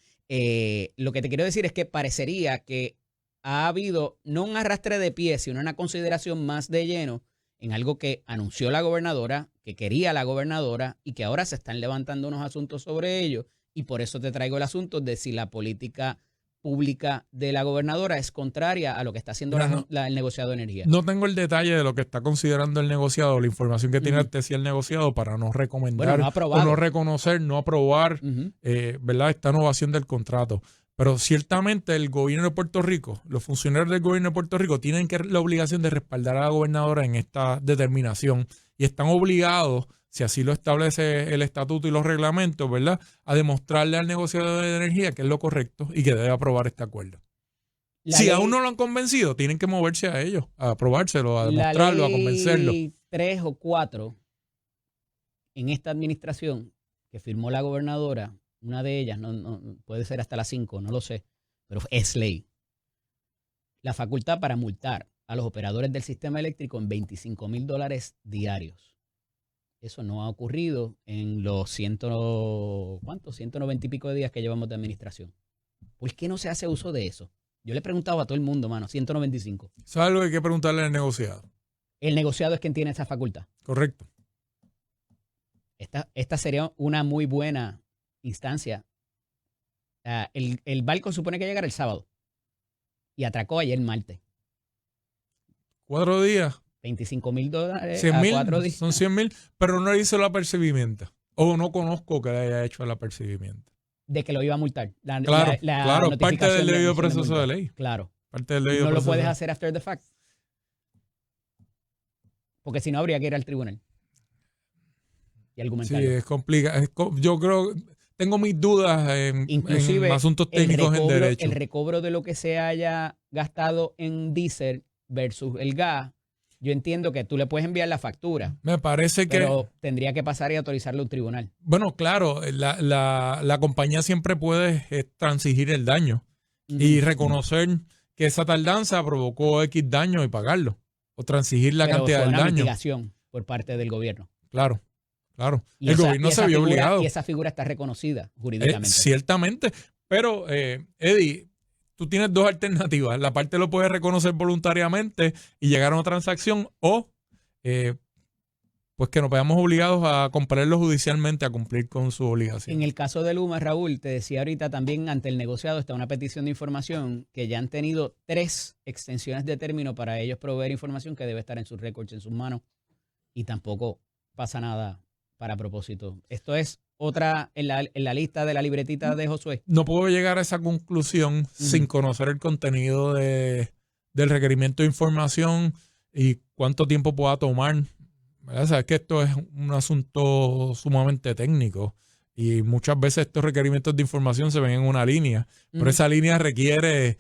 lo que te quiero decir es que parecería que ha habido no un arrastre de pies, sino una consideración más de lleno en algo que anunció la gobernadora, que quería la gobernadora y que ahora se están levantando unos asuntos sobre ello. Y por eso te traigo el asunto de si la política pública de la gobernadora es contraria a lo que está haciendo el negociado de energía. No tengo el detalle de lo que está considerando el negociado, la información que tiene ante sí el negociado para no recomendar o no reconocer, no aprobar ¿verdad? Esta innovación del contrato. Pero ciertamente el gobierno de Puerto Rico, los funcionarios del gobierno de Puerto Rico tienen la obligación de respaldar a la gobernadora en esta determinación y están obligados, si así lo establece el estatuto y los reglamentos, ¿verdad?, a demostrarle al negociado de energía que es lo correcto y que debe aprobar este acuerdo. Si aún no lo han convencido, tienen que moverse a ellos, a aprobárselo, a demostrarlo, a convencerlo. 3 o 4 en esta administración que firmó la gobernadora, una de ellas, no puede ser hasta las 5, no lo sé, pero es ley. La facultad para multar a los operadores del sistema eléctrico en $25,000 diarios. Eso no ha ocurrido en los 190 y pico de días que llevamos de administración. ¿Por qué no se hace uso de eso? Yo le he preguntado a todo el mundo, mano, 195. ¿Sabes lo que hay que preguntarle al negociado? El negociado es quien tiene esa facultad. Correcto. Esta sería una muy buena instancia. El barco supone que llegará el sábado y atracó ayer martes. 4 días. $25,000 100,000, 4 días. son 100,000, pero no hizo el apercibimiento. O no conozco que le haya hecho el apercibimiento. De que lo iba a multar. Claro, parte del debido proceso de ley. Claro. Parte del debido no lo proceso puedes hacer after the fact. Porque si no, habría que ir al tribunal y argumentarlo. Sí, es complicado. Yo creo, tengo mis dudas en asuntos técnicos en derecho. El recobro de lo que se haya gastado en diésel versus el gas, yo entiendo que tú le puedes enviar la factura. Me parece que... Pero tendría que pasar y autorizarlo a un tribunal. Bueno, claro, la compañía siempre puede transigir el daño y reconocer que esa tardanza provocó X daño y pagarlo. O transigir la cantidad del daño. Pero mitigación por parte del gobierno. Claro. El gobierno se vio obligado. Y esa figura está reconocida jurídicamente. Ciertamente. Pero, Eddie, tú tienes 2 alternativas. La parte lo puede reconocer voluntariamente y llegar a una transacción o pues que nos veamos obligados a comprarlo judicialmente a cumplir con su obligación. En el caso de Luma, Raúl, te decía ahorita también ante el negociado está una petición de información que ya han tenido 3 extensiones de término para ellos proveer información que debe estar en sus récords, en sus manos, y tampoco pasa nada para propósito. Esto es otra en la lista de la libretita de Josué. No puedo llegar a esa conclusión sin conocer el contenido del requerimiento de información y cuánto tiempo pueda tomar. O sea, es que esto es un asunto sumamente técnico y muchas veces estos requerimientos de información se ven en una línea, pero esa línea requiere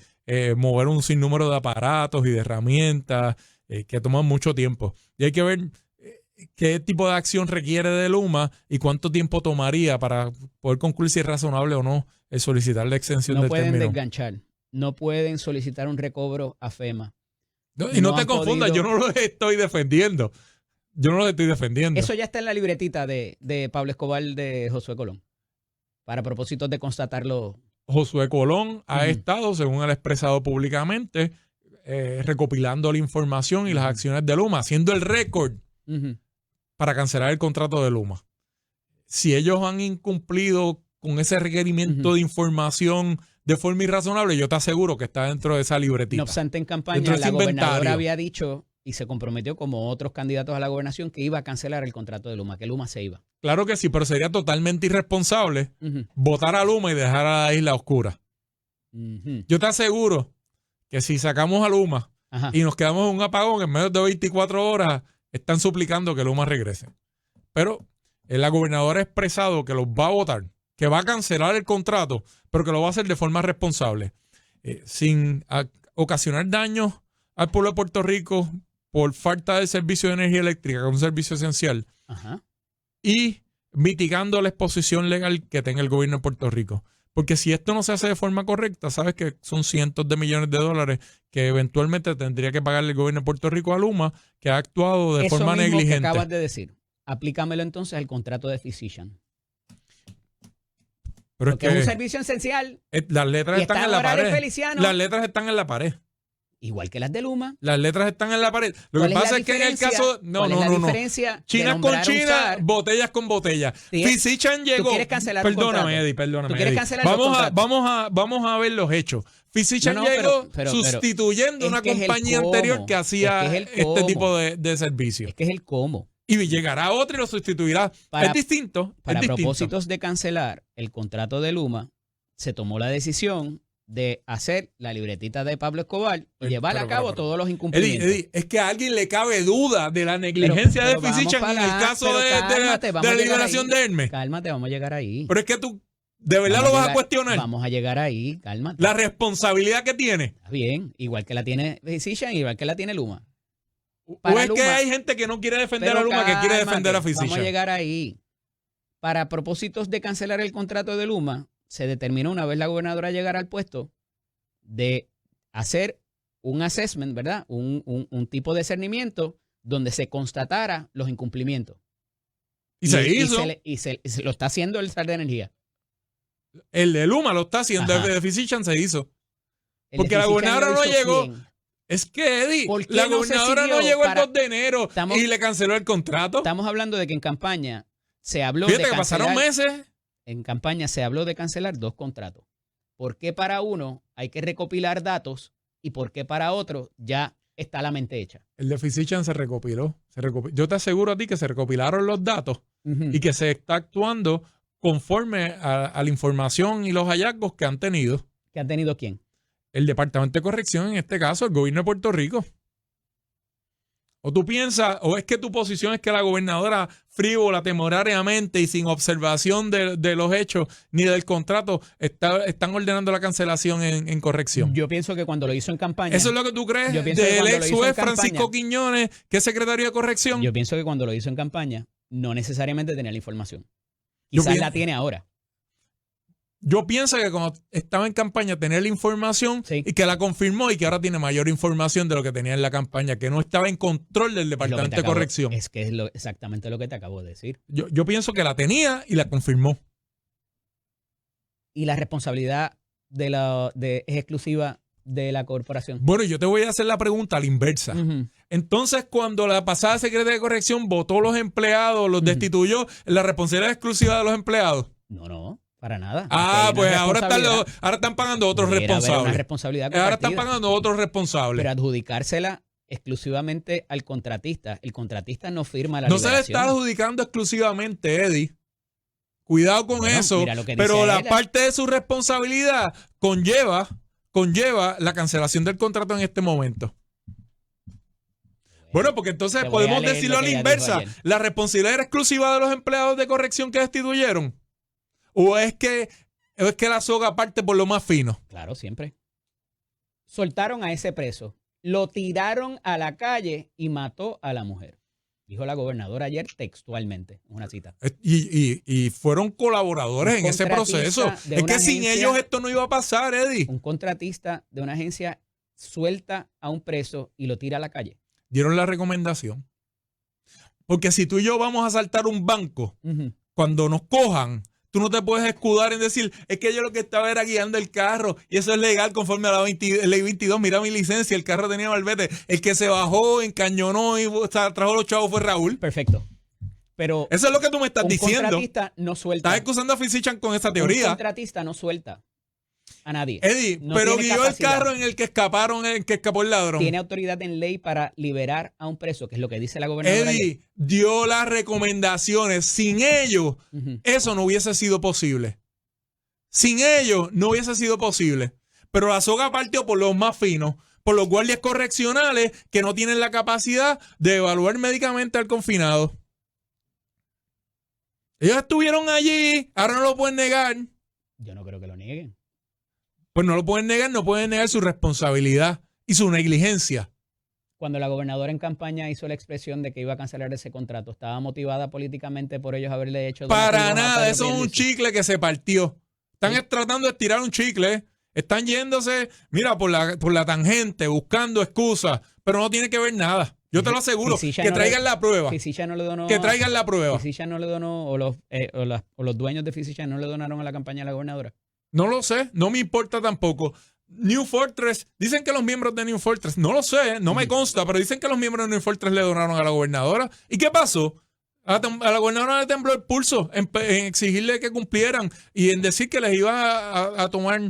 mover un sinnúmero de aparatos y de herramientas que toman mucho tiempo. Y hay que ver qué tipo de acción requiere de Luma y cuánto tiempo tomaría para poder concluir si es razonable o no el solicitar la extensión del término. No pueden desganchar, no pueden solicitar un recobro a FEMA. No te confundas, yo no lo estoy defendiendo. Eso ya está en la libretita de Pablo Escobar de Josué Colón, para propósitos de constatarlo. Josué Colón ha estado, según él ha expresado públicamente, recopilando la información y las acciones de Luma, haciendo el récord para cancelar el contrato de Luma. Si ellos han incumplido con ese requerimiento de información de forma irrazonable, yo te aseguro que está dentro de esa libretita. No obstante, en campaña la gobernadora había dicho y se comprometió como otros candidatos a la gobernación que iba a cancelar el contrato de Luma, que Luma se iba. Claro que sí, pero sería totalmente irresponsable votar a Luma y dejar a la isla oscura. Yo te aseguro que si sacamos a Luma y nos quedamos en un apagón en menos de 24 horas, están suplicando que Luma regrese. Pero la gobernadora ha expresado que los va a votar, que va a cancelar el contrato, pero que lo va a hacer de forma responsable, sin ocasionar daños al pueblo de Puerto Rico por falta de servicio de energía eléctrica, que es un servicio esencial, y mitigando la exposición legal que tenga el gobierno de Puerto Rico. Porque si esto no se hace de forma correcta, sabes que son cientos de millones de dólares que eventualmente tendría que pagarle el gobierno de Puerto Rico a Luma, que ha actuado de forma negligente. Eso mismo que acabas de decir, aplícamelo entonces al contrato de Physician. Pero porque es un servicio esencial. Las letras están en la pared. Feliciano. Las letras están en la pared. Igual que las de Luma. Las letras están en la pared. Lo que pasa es que en el caso... No. China con China, botellas con botellas. Physician llegó... ¿Tú quieres cancelar Perdóname, Eddie, perdóname. ¿Tú quieres cancelar el contrato? Vamos a ver los hechos. Physician llegó sustituyendo una compañía anterior que hacía este tipo de servicios. Es que es el cómo. Y llegará otra y lo sustituirá. Es distinto. Para propósitos de cancelar el contrato de Luma, se tomó la decisión de hacer la libretita de Pablo Escobar y llevar a cabo todos los incumplimientos. Eddie, es que a alguien le cabe duda de la negligencia de Physician en el caso de la liberación de Hermes. Cálmate, vamos a llegar ahí. Pero es que tú de verdad lo vas a cuestionar. Vamos a llegar ahí, cálmate. La responsabilidad que tiene. Está bien, igual que la tiene Physician, igual que la tiene Luma. ¿O es que hay gente que no quiere defender a Luma, que quiere defender a Physician? Vamos a llegar ahí. Para propósitos de cancelar el contrato de Luma, se determinó una vez la gobernadora llegara al puesto de hacer un assessment, ¿verdad? Un tipo de cernimiento donde se constatara los incumplimientos. Y se hizo. Y se lo está haciendo el SAR de Energía. El de Luma lo está haciendo, el de Physician se hizo. Porque la gobernadora no llegó. ¿Quién? Es que, Eddie, la gobernadora no llegó el 2 de enero y le canceló el contrato. Estamos hablando de que en campaña se habló de cancelar. Pasaron meses. En campaña se habló de cancelar 2 contratos. ¿Por qué para uno hay que recopilar datos y por qué para otro ya está la mente hecha? El de Physician se recopiló. Yo te aseguro a ti que se recopilaron los datos y que se está actuando conforme a la información y los hallazgos que han tenido. ¿Qué ha tenido quién? El Departamento de Corrección, en este caso, el gobierno de Puerto Rico. ¿O tú piensas, o es que tu posición es que la gobernadora frívola, temorariamente y sin observación de los hechos ni del contrato están ordenando la cancelación en corrección? Yo pienso que cuando lo hizo en campaña... ¿Eso es lo que tú crees del ex juez Francisco Quiñones, que es secretario de corrección? Yo pienso que cuando lo hizo en campaña no necesariamente tenía la información. Quizás la tiene ahora. Yo pienso que cuando estaba en campaña tenía la información y que la confirmó y que ahora tiene mayor información de lo que tenía en la campaña, que no estaba en control del Departamento de Corrección. Es que es exactamente lo que te acabo de decir. Yo pienso que la tenía y la confirmó. Y la responsabilidad es exclusiva de la corporación. Bueno, yo te voy a hacer la pregunta a la inversa. Entonces, cuando la pasada secretaria de Corrección votó a los empleados, los destituyó, ¿la responsabilidad es exclusiva de los empleados? No. Para nada. Pues ahora están pagando otros responsables. Una responsabilidad compartida. Ahora están pagando otros responsables. Pero adjudicársela exclusivamente al contratista. El contratista no firma la liberación. No se le está adjudicando exclusivamente, Eddie. Cuidado con eso. Pero la parte de su responsabilidad conlleva la cancelación del contrato en este momento. Bueno, porque entonces podemos decirlo a la inversa. ¿La responsabilidad era exclusiva de los empleados de corrección que destituyeron? ¿O es que la soga parte por lo más fino? Claro, siempre. Soltaron a ese preso, lo tiraron a la calle y mató a la mujer. Dijo la gobernadora ayer textualmente, una cita. Y fueron colaboradores en ese proceso. Es que sin ellos esto no iba a pasar, Eddie. Un contratista de una agencia suelta a un preso y lo tira a la calle. Dieron la recomendación. Porque si tú y yo vamos a asaltar un banco, cuando nos cojan, tú no te puedes escudar en decir, es que yo lo que estaba era guiando el carro y eso es legal conforme a la ley 22. Mira mi licencia, el carro tenía malvete. El que se bajó, encañonó y trajo los chavos fue Raúl. Perfecto. Pero eso es lo que tú me estás diciendo. Un contratista no suelta. Estás excusando a Physician con esa teoría. Un contratista no suelta. a nadie. Eddie, No pero tiene guió el capacidad. carro en el que escapó el ladrón. Tiene autoridad en ley para liberar a un preso, que es lo que dice la gobernadora. Eddie dio las recomendaciones. Sin ellos, eso no hubiese sido posible. Sin ellos, no hubiese sido posible. Pero la soga partió por los más finos, por los guardias correccionales que no tienen la capacidad de evaluar médicamente al confinado. Ellos estuvieron allí, ahora no lo pueden negar. Yo no creo que lo nieguen. Pues no lo pueden negar, no pueden negar su responsabilidad y su negligencia. Cuando la gobernadora en campaña hizo la expresión de que iba a cancelar ese contrato, ¿estaba motivada políticamente por ellos haberle hecho... Para nada, eso es un chicle que se partió. Están tratando de estirar un chicle, están yéndose, mira, por la tangente, buscando excusas, pero no tiene que ver nada. Yo te lo aseguro, que traigan la prueba. Physician no le donó... Que traigan la prueba. Physician no le donó, o los dueños de Physician no le donaron a la campaña de la gobernadora. No lo sé, no me importa tampoco. New Fortress, dicen que los miembros de New Fortress, no lo sé, no me consta, pero dicen que los miembros de New Fortress le donaron a la gobernadora. ¿Y qué pasó? A la gobernadora le tembló el pulso en exigirle que cumplieran y en decir que les iba a tomar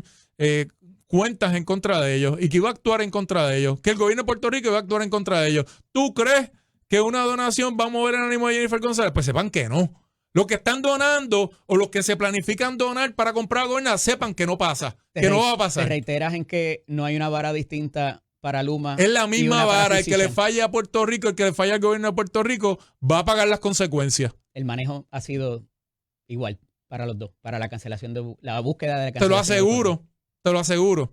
cuentas en contra de ellos y que iba a actuar en contra de ellos, que el gobierno de Puerto Rico iba a actuar en contra de ellos. ¿Tú crees que una donación va a mover el ánimo de Jennifer González? Pues sepan que no. Los que están donando o los que se planifican donar para comprar gobernador, sepan que no pasa, que no va a pasar. Te reiteras en que no hay una vara distinta para Luma. Es la misma vara. El que le falla a Puerto Rico, el que le falla al gobierno de Puerto Rico, va a pagar las consecuencias. El manejo ha sido igual para los dos, para la cancelación de la búsqueda de la Te cancelación. lo aseguro, te lo aseguro.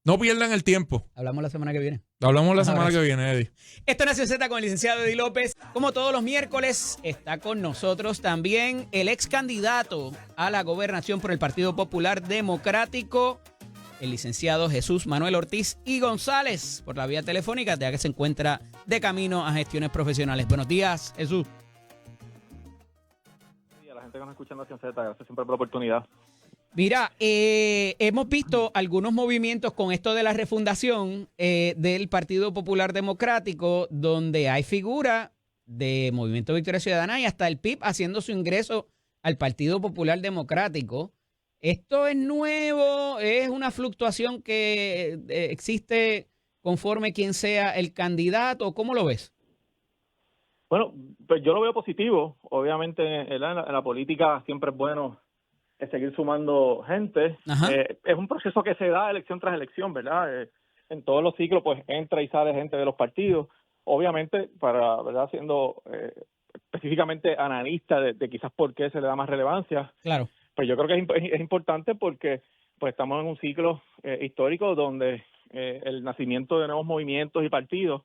No pierdan el tiempo. Hablamos la semana que viene. Hablamos la semana que viene, Eddie. Esto es Nación Z con el licenciado Eddie López. Como todos los miércoles, está con nosotros también el ex candidato a la gobernación por el Partido Popular Democrático, el licenciado Jesús Manuel Ortiz y González, por la vía telefónica, ya que se encuentra de camino a gestiones profesionales. Buenos días, Jesús. Sí, a la gente que nos escucha en Nación Z, gracias siempre por la oportunidad. Mira, hemos visto algunos movimientos con esto de la refundación del Partido Popular Democrático, donde hay figuras de Movimiento Victoria Ciudadana y hasta el PIB haciendo su ingreso al Partido Popular Democrático. ¿Esto es nuevo? ¿Es una fluctuación que existe conforme quien sea el candidato? ¿Cómo lo ves? Bueno, pues yo lo veo positivo. Obviamente en la política siempre es bueno seguir sumando gente. Es un proceso que se da elección tras elección, ¿verdad? En todos los ciclos pues entra y sale gente de los partidos. Obviamente, ¿verdad? Siendo específicamente analista de quizás por qué se le da más relevancia. Claro. Pues yo creo que es importante porque pues estamos en un ciclo histórico donde el nacimiento de nuevos movimientos y partidos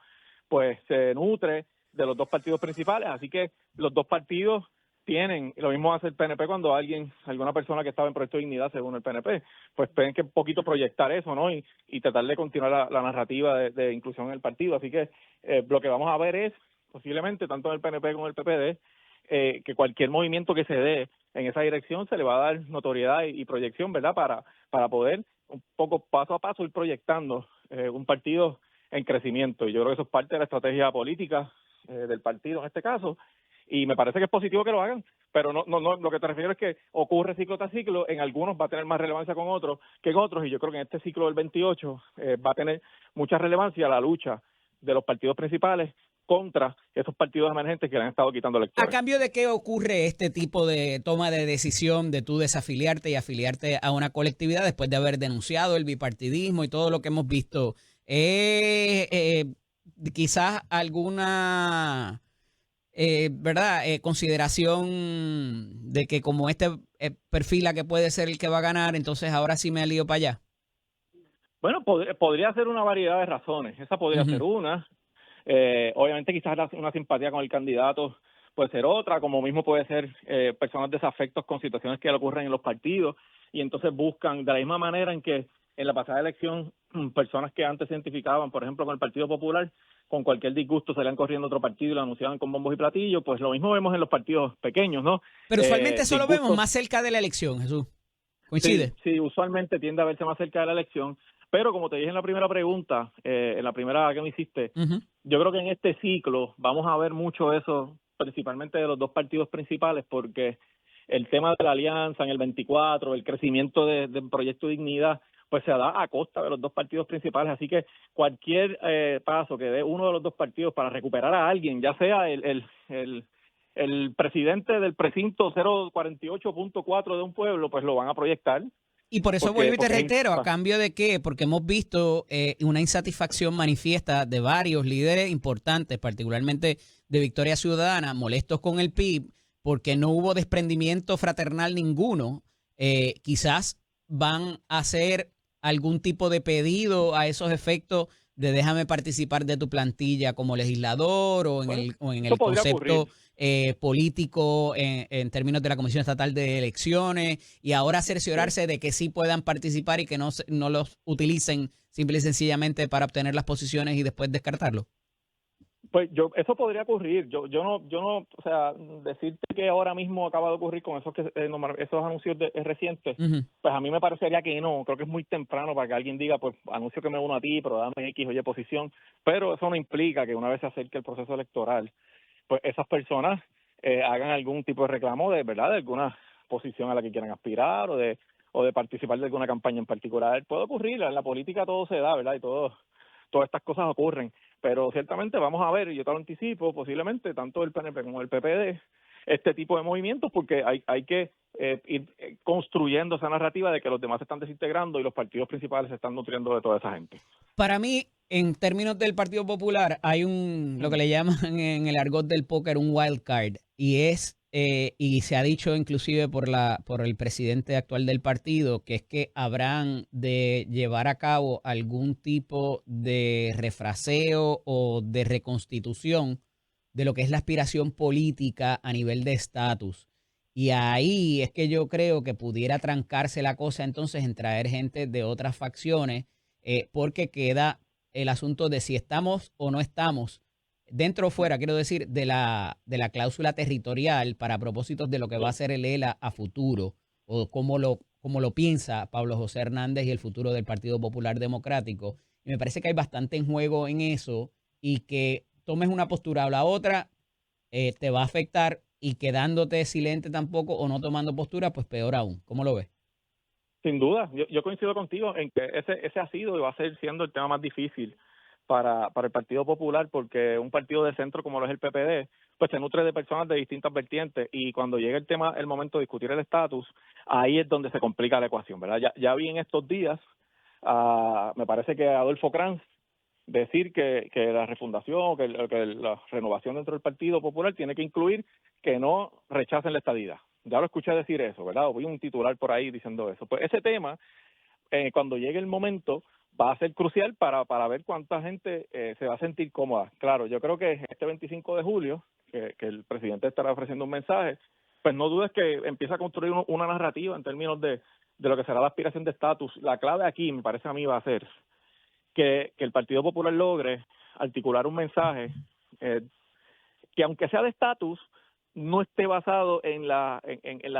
pues se nutre de los dos partidos principales, así que los dos partidos tienen, lo mismo hace el PNP cuando alguna persona que estaba en Proyecto de Dignidad según el PNP, pues tienen que un poquito proyectar eso, ¿no? Y tratar de continuar la narrativa de inclusión en el partido, así que lo que vamos a ver es posiblemente tanto en el PNP como en el PPD que cualquier movimiento que se dé en esa dirección se le va a dar notoriedad y proyección, ¿verdad? Para poder un poco paso a paso ir proyectando un partido en crecimiento. Y yo creo que eso es parte de la estrategia política del partido en este caso. Y me parece que es positivo que lo hagan, pero no lo que te refiero es que ocurre ciclo tras ciclo, en algunos va a tener más relevancia con otros que en otros, y yo creo que en este ciclo del 28 va a tener mucha relevancia la lucha de los partidos principales contra esos partidos emergentes que le han estado quitando electores. ¿A cambio de qué ocurre este tipo de toma de decisión de tú desafiliarte y afiliarte a una colectividad después de haber denunciado el bipartidismo y todo lo que hemos visto? Quizás alguna consideración de que como este perfila que puede ser el que va a ganar, entonces ahora sí me alío para allá. Bueno, podría ser una variedad de razones. Esa podría ser una. Obviamente quizás una simpatía con el candidato puede ser otra, como mismo puede ser personas desafectos con situaciones que le ocurren en los partidos y entonces buscan de la misma manera en que en la pasada elección personas que antes se identificaban, por ejemplo, con el Partido Popular, con cualquier disgusto salían corriendo a otro partido y lo anunciaban con bombos y platillos, pues lo mismo vemos en los partidos pequeños, ¿no? Pero usualmente eso lo vemos más cerca de la elección, Jesús. ¿Coincide? Sí, usualmente tiende a verse más cerca de la elección. Pero como te dije en la primera pregunta, en la primera que me hiciste, yo creo que en este ciclo vamos a ver mucho eso, principalmente de los dos partidos principales, porque el tema de la alianza en el 24, el crecimiento del Proyecto Dignidad, pues se da a costa de los dos partidos principales. Así que cualquier paso que dé uno de los dos partidos para recuperar a alguien, ya sea el presidente del precinto 048.4 de un pueblo, pues lo van a proyectar. Y por eso vuelvo y te reitero, ¿a cambio de qué? Porque hemos visto una insatisfacción manifiesta de varios líderes importantes, particularmente de Victoria Ciudadana, molestos con el PIB, porque no hubo desprendimiento fraternal ninguno. Quizás van a hacer algún tipo de pedido a esos efectos de déjame participar de tu plantilla como legislador o en el concepto político en términos de la Comisión Estatal de Elecciones, y ahora cerciorarse de que sí puedan participar y que no los utilicen simple y sencillamente para obtener las posiciones y después descartarlo. Pues eso podría ocurrir. Yo no, o sea, decirte que ahora mismo acaba de ocurrir con esos anuncios recientes, pues a mí me parecería que no. Creo que es muy temprano para que alguien diga, pues anuncio que me uno a ti, pero dame X o Y posición. Pero eso no implica que una vez se acerque el proceso electoral, pues esas personas hagan algún tipo de reclamo de verdad, de alguna posición a la que quieran aspirar o de participar de alguna campaña en particular. Puede ocurrir, en la política todo se da, ¿verdad? Y todas estas cosas ocurren. Pero ciertamente vamos a ver, y yo te lo anticipo, posiblemente tanto el PNP como el PPD, este tipo de movimientos, porque hay que ir construyendo esa narrativa de que los demás se están desintegrando y los partidos principales se están nutriendo de toda esa gente. Para mí, en términos del Partido Popular, hay lo que le llaman en el argot del póker un wild card, y se ha dicho inclusive por el presidente actual del partido, que es que habrán de llevar a cabo algún tipo de refraseo o de reconstitución de lo que es la aspiración política a nivel de estatus. Y ahí es que yo creo que pudiera trancarse la cosa entonces en traer gente de otras facciones, porque queda el asunto de si estamos o no estamos dentro o fuera, quiero decir, de la cláusula territorial para propósitos de lo que va a ser el ELA a futuro, o cómo lo piensa Pablo José Hernández y el futuro del Partido Popular Democrático. Y me parece que hay bastante en juego en eso, y que tomes una postura o la otra te va a afectar, y quedándote silente tampoco o no tomando postura, pues peor aún. ¿Cómo lo ves? Sin duda, yo coincido contigo en que ese ha sido y va a seguir siendo el tema más difícil para el Partido Popular, porque un partido de centro como lo es el PPD, pues se nutre de personas de distintas vertientes, y cuando llega el momento de discutir el estatus, ahí es donde se complica la ecuación, ¿verdad? Ya vi en estos días, me parece que Adolfo Kranz decir que la refundación, que la renovación dentro del Partido Popular tiene que incluir que no rechacen la estadidad. Ya lo escuché decir eso, ¿verdad? O vi un titular por ahí diciendo eso. Pues ese tema, cuando llegue el momento, va a ser crucial para ver cuánta gente se va a sentir cómoda. Claro, yo creo que este 25 de julio, que el presidente estará ofreciendo un mensaje, pues no dudes que empieza a construir una narrativa en términos de lo que será la aspiración de estatus. La clave aquí, me parece a mí, va a ser que el Partido Popular logre articular un mensaje que, aunque sea de estatus, no esté basado en la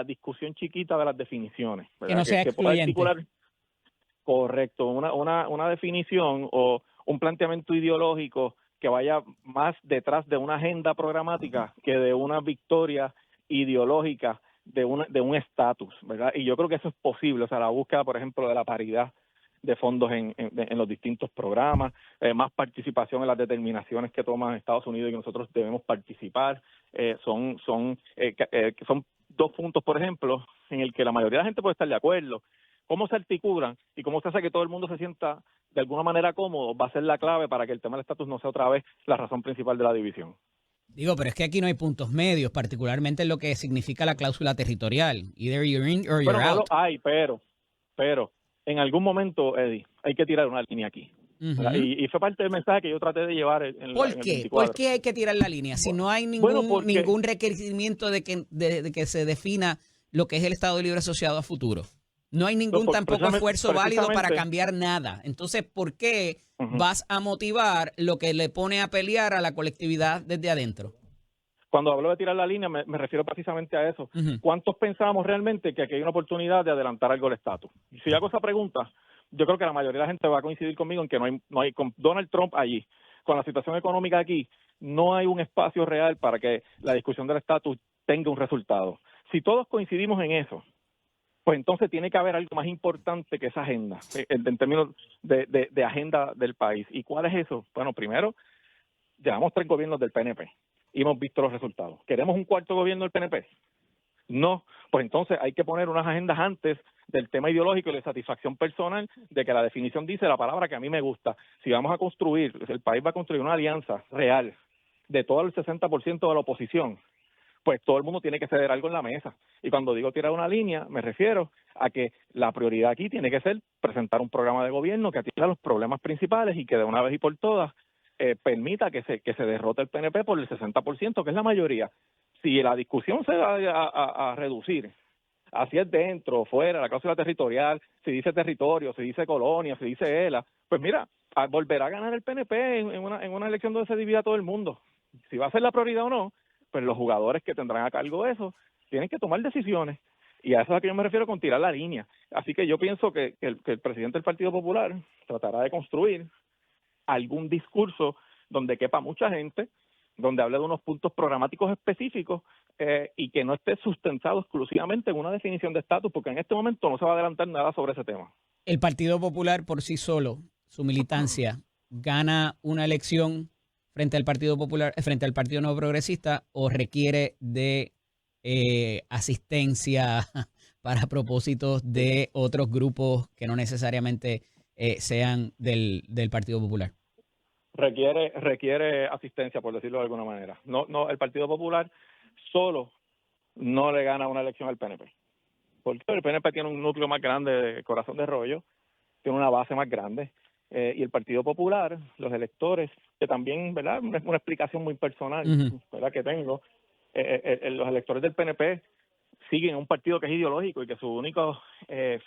discusión chiquita de las definiciones, ¿verdad? Que no sea que pueda excluyente. articular, correcto, una definición o un planteamiento ideológico que vaya más detrás de una agenda programática que de una victoria ideológica de un estatus, ¿verdad? Y yo creo que eso es posible. O sea, la búsqueda, por ejemplo, de la paridad de fondos en los distintos programas, más participación en las determinaciones que toman Estados Unidos y que nosotros debemos participar, son dos puntos, por ejemplo, en el que la mayoría de la gente puede estar de acuerdo. Cómo se articulan y cómo se hace que todo el mundo se sienta de alguna manera cómodo va a ser la clave para que el tema del estatus no sea otra vez la razón principal de la división. Digo, pero es que aquí no hay puntos medios, particularmente en lo que significa la cláusula territorial. Either you're in or you're out. No lo hay, pero en algún momento, Eddie, hay que tirar una línea aquí. Y fue parte del mensaje que yo traté de llevar en el 24. ¿Por qué hay que tirar la línea? Si no hay ningún requerimiento de que se defina lo que es el Estado Libre Asociado a futuro. No hay ningún tampoco esfuerzo válido para cambiar nada. Entonces, ¿por qué vas a motivar lo que le pone a pelear a la colectividad desde adentro? Cuando hablo de tirar la línea, me refiero precisamente a eso. ¿Cuántos pensamos realmente que aquí hay una oportunidad de adelantar algo al estatus? Si hago esa pregunta, yo creo que la mayoría de la gente va a coincidir conmigo en que no hay con Donald Trump allí, con la situación económica aquí, no hay un espacio real para que la discusión del estatus tenga un resultado. Si todos coincidimos en eso, pues entonces tiene que haber algo más importante que esa agenda, en términos de agenda del país. ¿Y cuál es eso? Bueno, primero, llevamos 3 gobiernos del PNP y hemos visto los resultados. ¿Queremos un cuarto gobierno del PNP? No, pues entonces hay que poner unas agendas antes del tema ideológico y de satisfacción personal, de que la definición dice la palabra que a mí me gusta. Si vamos a construir, el país va a construir una alianza real de todo el 60% de la oposición, pues todo el mundo tiene que ceder algo en la mesa. Y cuando digo tirar una línea, me refiero a que la prioridad aquí tiene que ser presentar un programa de gobierno que atienda los problemas principales y que de una vez y por todas permita que se derrote el PNP por el 60%, que es la mayoría. Si la discusión se va a reducir, así es dentro, fuera, la cláusula territorial, si dice territorio, si dice colonia, si dice ELA, pues mira, volverá a ganar el PNP en una elección donde se divida todo el mundo. Si va a ser la prioridad o no, pues los jugadores que tendrán a cargo eso tienen que tomar decisiones. Y a eso es a que yo me refiero con tirar la línea. Así que yo pienso que el presidente del Partido Popular tratará de construir algún discurso donde quepa mucha gente, donde hable de unos puntos programáticos específicos y que no esté sustentado exclusivamente en una definición de estatus, porque en este momento no se va a adelantar nada sobre ese tema. ¿El Partido Popular por sí solo, su militancia, gana una elección frente al Partido Popular, frente al Partido Nuevo Progresista, o requiere de asistencia para propósitos de otros grupos que no necesariamente sean del Partido Popular? Requiere asistencia, por decirlo de alguna manera. No, el Partido Popular solo no le gana una elección al PNP, porque el PNP tiene un núcleo más grande de Corazón de Rollo, tiene una base más grande, y el Partido Popular, los electores, que también, ¿verdad?, es una explicación muy personal, ¿verdad?, que tengo, los electores del PNP siguen un partido que es ideológico y que su único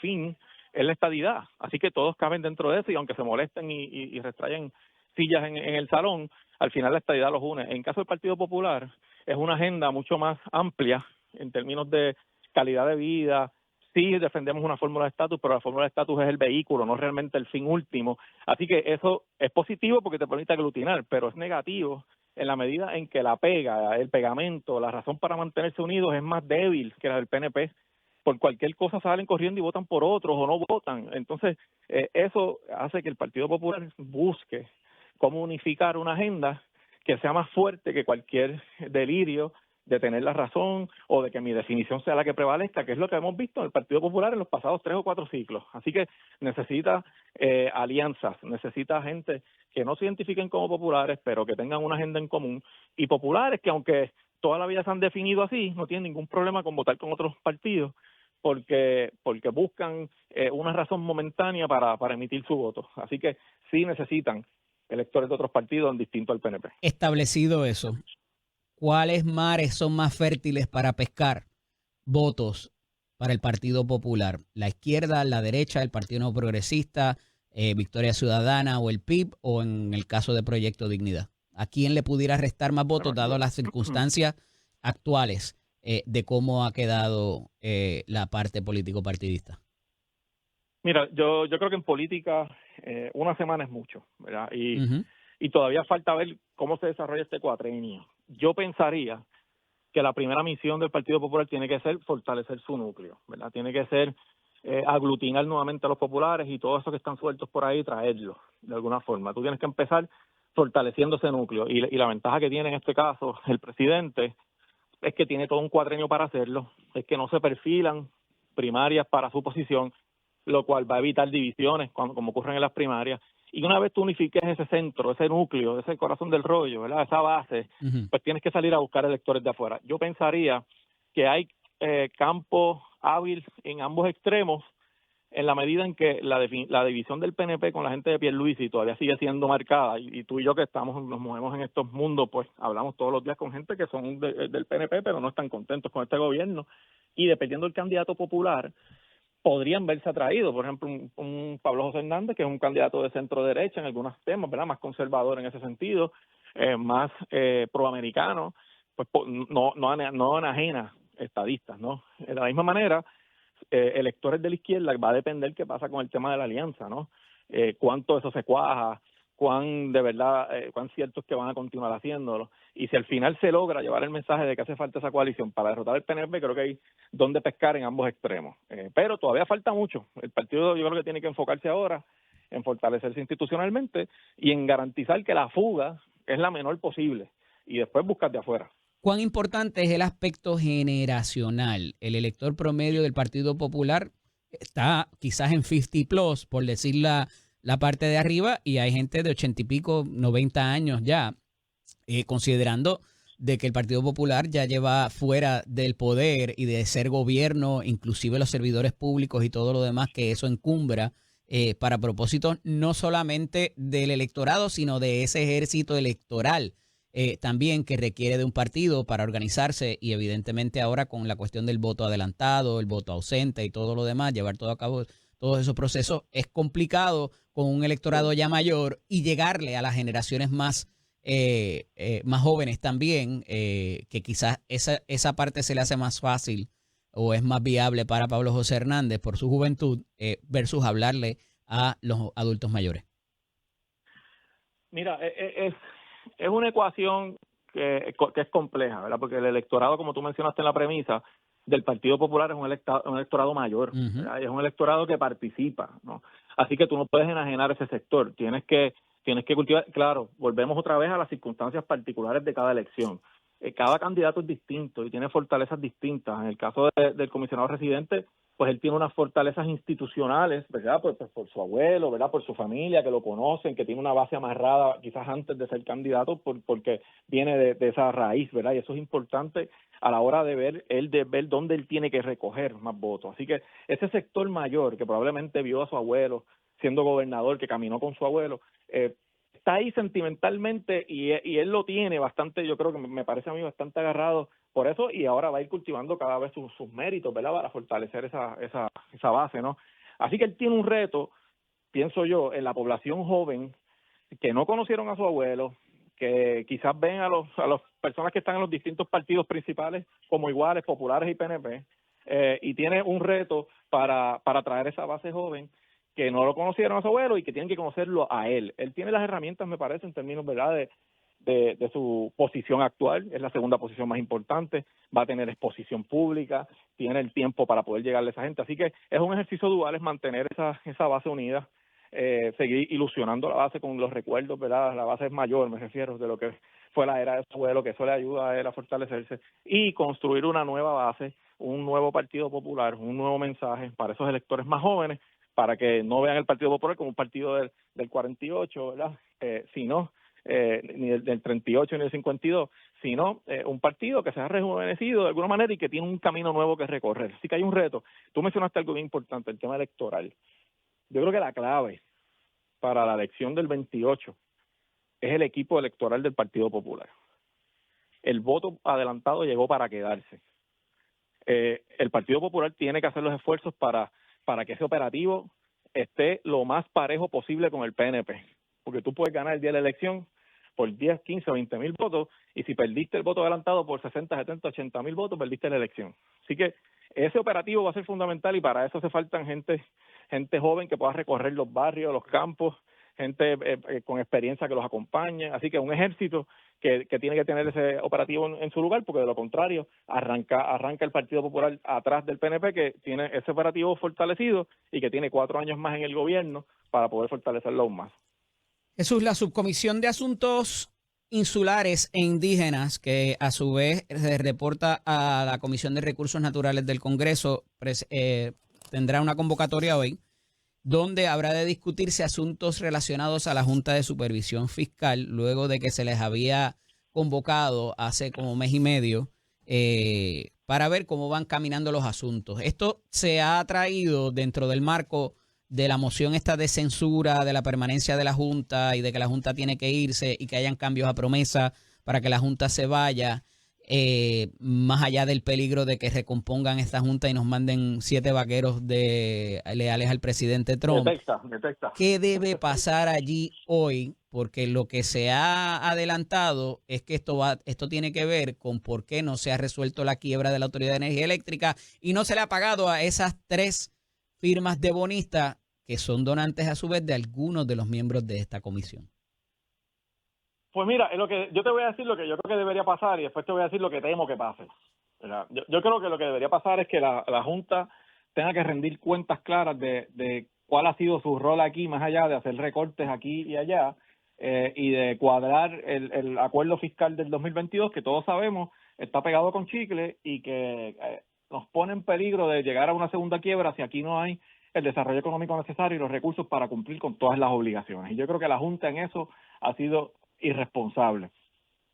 fin es la estadidad, así que todos caben dentro de eso, y aunque se molesten y retrayen sillas en el salón, al final la estadidad los une. En caso del Partido Popular, es una agenda mucho más amplia en términos de calidad de vida. Sí defendemos una fórmula de estatus, pero la fórmula de estatus es el vehículo, no realmente el fin último. Así que eso es positivo porque te permite aglutinar, pero es negativo en la medida en que la pega, el pegamento, la razón para mantenerse unidos es más débil que la del PNP. Por cualquier cosa salen corriendo y votan por otros o no votan. Entonces, eso hace que el Partido Popular busque cómo unificar una agenda que sea más fuerte que cualquier delirio de tener la razón o de que mi definición sea la que prevalezca, que es lo que hemos visto en el Partido Popular en los pasados 3 o 4 ciclos. Así que necesita alianzas, necesita gente que no se identifiquen como populares, pero que tengan una agenda en común, y populares que, aunque toda la vida se han definido así, no tienen ningún problema con votar con otros partidos, porque buscan una razón momentánea para emitir su voto. Así que sí necesitan electores de otros partidos distintos al PNP. Establecido eso, ¿cuáles mares son más fértiles para pescar votos para el Partido Popular? ¿La izquierda, la derecha, el Partido Nuevo Progresista, Victoria Ciudadana o el PIB, o en el caso de Proyecto Dignidad? ¿A quién le pudiera restar más votos dado las circunstancias actuales de cómo ha quedado la parte político-partidista? Mira, yo creo que en política una semana es mucho, ¿verdad? Y todavía falta ver cómo se desarrolla este cuatrenio. Yo pensaría que la primera misión del Partido Popular tiene que ser fortalecer su núcleo, ¿verdad? Tiene que ser aglutinar nuevamente a los populares y todos esos que están sueltos por ahí, traerlos de alguna forma. Tú tienes que empezar fortaleciendo ese núcleo, y la ventaja que tiene en este caso el presidente es que tiene todo un cuatrenio para hacerlo, es que no se perfilan primarias para su posición, lo cual va a evitar divisiones como ocurren en las primarias. Y una vez tú unifiques ese centro, ese núcleo, ese corazón del rollo, ¿verdad?, esa base, pues tienes que salir a buscar electores de afuera. Yo pensaría que hay campo hábil en ambos extremos, en la medida en que la división del PNP con la gente de Pierluisi todavía sigue siendo marcada, y tú y yo que nos movemos en estos mundos, pues hablamos todos los días con gente que son del PNP, pero no están contentos con este gobierno, y dependiendo del candidato popular, podrían verse atraídos. Por ejemplo, un Pablo José Hernández, que es un candidato de centro derecha en algunos temas, ¿verdad?, más conservador en ese sentido, más proamericano, pues no enajena estadistas, ¿no? De la misma manera, electores de la izquierda va a depender qué pasa con el tema de la alianza, ¿no? Cuánto eso se cuaja, cuán de verdad, cuán cierto es que van a continuar haciéndolo. Y si al final se logra llevar el mensaje de que hace falta esa coalición para derrotar al PNP, creo que hay donde pescar en ambos extremos. Pero todavía falta mucho. El partido yo creo que tiene que enfocarse ahora en fortalecerse institucionalmente y en garantizar que la fuga es la menor posible y después buscar de afuera. ¿Cuán importante es el aspecto generacional? El elector promedio del Partido Popular está quizás en 50 plus, por decir la parte de arriba, y hay gente de 80 y pico, 90 años ya, considerando de que el Partido Popular ya lleva fuera del poder y de ser gobierno, inclusive los servidores públicos y todo lo demás que eso encumbra, para propósitos no solamente del electorado, sino de ese ejército electoral también que requiere de un partido para organizarse, y evidentemente ahora con la cuestión del voto adelantado, el voto ausente y todo lo demás, llevar todo a cabo todos esos procesos es complicado con un electorado ya mayor y llegarle a las generaciones más jóvenes también, que quizás esa parte se le hace más fácil o es más viable para Pablo José Hernández por su juventud versus hablarle a los adultos mayores. Mira, es una ecuación que es compleja, ¿verdad? Porque el electorado, como tú mencionaste en la premisa, del Partido Popular es un electorado mayor, ¿verdad? Es un electorado que participa, ¿no? Así que tú no puedes enajenar ese sector, tienes que cultivar, claro, volvemos otra vez a las circunstancias particulares de cada elección. Cada candidato es distinto y tiene fortalezas distintas. En el caso del comisionado residente, pues él tiene unas fortalezas institucionales, ¿verdad? Por su abuelo, ¿verdad? Por su familia, que lo conocen, que tiene una base amarrada quizás antes de ser candidato, porque viene de esa raíz, ¿verdad? Y eso es importante a la hora de ver dónde él tiene que recoger más votos. Así que ese sector mayor, que probablemente vio a su abuelo siendo gobernador, que caminó con su abuelo, está ahí sentimentalmente y él lo tiene bastante, yo creo que me parece a mí bastante agarrado por eso, y ahora va a ir cultivando cada vez sus méritos, ¿verdad? Para fortalecer esa base, ¿no? Así que él tiene un reto, pienso yo, en la población joven que no conocieron a su abuelo, que quizás ven a las personas que están en los distintos partidos principales como iguales, populares y PNP, y tiene un reto para atraer esa base joven que no lo conocieron a su abuelo y que tienen que conocerlo a él. Él tiene las herramientas, me parece, en términos, ¿verdad?, de su posición actual. Es la segunda posición más importante, va a tener exposición pública, tiene el tiempo para poder llegarle a esa gente. Así que es un ejercicio dual, es mantener esa base unida, seguir ilusionando la base con los recuerdos, ¿verdad? La base es mayor, me refiero, de lo que fue la era de su abuelo, que eso le ayuda a él a fortalecerse, y construir una nueva base, un nuevo Partido Popular, un nuevo mensaje para esos electores más jóvenes, para que no vean el Partido Popular como un partido del 48, ¿verdad? Sino ni del 38 ni del 52, sino un partido que se ha rejuvenecido de alguna manera y que tiene un camino nuevo que recorrer. Así que hay un reto. Tú mencionaste algo bien importante, el tema electoral. Yo creo que la clave para la elección del 28 es el equipo electoral del Partido Popular. El voto adelantado llegó para quedarse. El Partido Popular tiene que hacer los esfuerzos para que ese operativo esté lo más parejo posible con el PNP, porque tú puedes ganar el día de la elección por 10, 15 o 20 mil votos, y si perdiste el voto adelantado por 60, 70, 80 mil votos, perdiste la elección. Así que ese operativo va a ser fundamental, y para eso hace falta gente joven que pueda recorrer los barrios, los campos, gente con experiencia que los acompañe. Así que un ejército que tiene que tener ese operativo en su lugar, porque de lo contrario arranca el Partido Popular atrás del PNP, que tiene ese operativo fortalecido y que tiene 4 años más en el gobierno para poder fortalecerlo aún más. Jesús, la Subcomisión de Asuntos Insulares e Indígenas, que a su vez se reporta a la Comisión de Recursos Naturales del Congreso, tendrá una convocatoria hoy donde habrá de discutirse asuntos relacionados a la Junta de Supervisión Fiscal, luego de que se les había convocado hace como mes y medio para ver cómo van caminando los asuntos. Esto se ha traído dentro del marco de la moción esta de censura, de la permanencia de la Junta y de que la Junta tiene que irse y que hayan cambios a promesa para que la Junta se vaya, más allá del peligro de que recompongan esta Junta y nos manden 7 vaqueros leales al presidente Trump. Detecta. ¿Qué debe pasar allí hoy? Porque lo que se ha adelantado es que esto tiene que ver con por qué no se ha resuelto la quiebra de la Autoridad de Energía Eléctrica y no se le ha pagado a esas 3 firmas de bonistas que son donantes a su vez de algunos de los miembros de esta comisión. Pues mira, es lo que yo te voy a decir lo que yo creo que debería pasar y después te voy a decir lo que temo que pase. ¿Verdad? Yo creo que lo que debería pasar es que la Junta tenga que rendir cuentas claras de cuál ha sido su rol aquí, más allá de hacer recortes aquí y allá, y de cuadrar el acuerdo fiscal del 2022, que todos sabemos está pegado con chicle y que nos pone en peligro de llegar a una segunda quiebra si aquí no hay el desarrollo económico necesario y los recursos para cumplir con todas las obligaciones. Y yo creo que la Junta en eso ha sido irresponsable.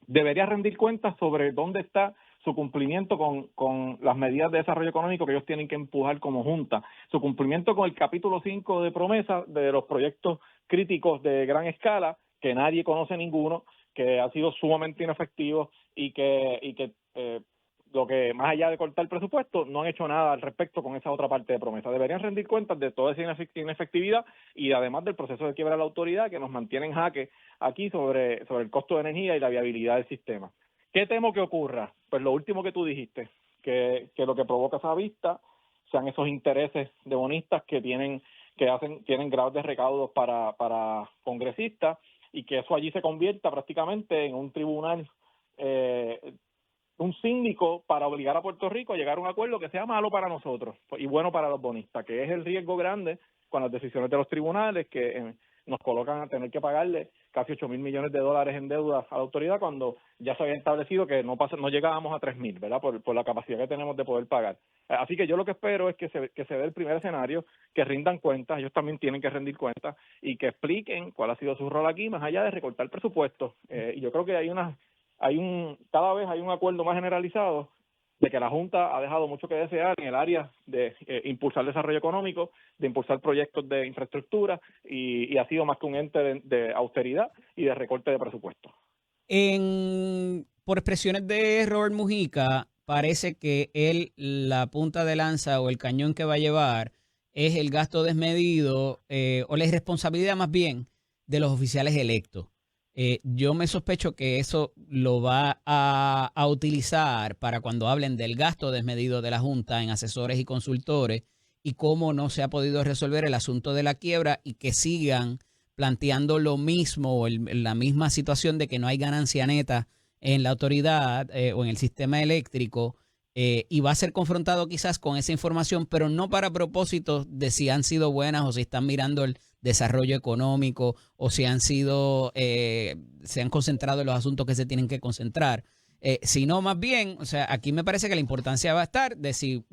Debería rendir cuentas sobre dónde está su cumplimiento con las medidas de desarrollo económico que ellos tienen que empujar como Junta, su cumplimiento con el capítulo 5 de promesa de los proyectos críticos de gran escala, que nadie conoce ninguno, que ha sido sumamente inefectivo y que lo que más allá de cortar el presupuesto, no han hecho nada al respecto con esa otra parte de promesa. Deberían rendir cuentas de toda esa inefectividad y además del proceso de quiebra de la autoridad que nos mantiene en jaque aquí sobre el costo de energía y la viabilidad del sistema. ¿Qué temo que ocurra? Pues lo último que tú dijiste, que lo que provoca esa vista sean esos intereses de bonistas que tienen grados de recaudos para congresistas y que eso allí se convierta prácticamente en un tribunal un síndico para obligar a Puerto Rico a llegar a un acuerdo que sea malo para nosotros y bueno para los bonistas, que es el riesgo grande con las decisiones de los tribunales que nos colocan a tener que pagarle casi 8,000 millones de dólares en deuda a la autoridad cuando ya se había establecido que no llegábamos a 3,000, ¿verdad? Por la capacidad que tenemos de poder pagar. Así que yo lo que espero es que se dé el primer escenario, que rindan cuentas, ellos también tienen que rendir cuentas y que expliquen cuál ha sido su rol aquí, más allá de recortar presupuestos. Y yo creo que cada vez hay un acuerdo más generalizado de que la Junta ha dejado mucho que desear en el área de impulsar desarrollo económico, de impulsar proyectos de infraestructura y ha sido más que un ente de austeridad y de recorte de presupuesto. Por expresiones de Robert Mujica, parece que la punta de lanza o el cañón que va a llevar es el gasto desmedido o la irresponsabilidad más bien de los oficiales electos. Yo me sospecho que eso lo va a utilizar para cuando hablen del gasto desmedido de la Junta en asesores y consultores y cómo no se ha podido resolver el asunto de la quiebra y que sigan planteando lo mismo o la misma situación de que no hay ganancia neta en la autoridad o en el sistema eléctrico y va a ser confrontado quizás con esa información, pero no para propósitos de si han sido buenas o si están mirando el desarrollo económico o si se han concentrado en los asuntos que se tienen que concentrar, sino más bien, o sea, aquí me parece que la importancia va a estar de si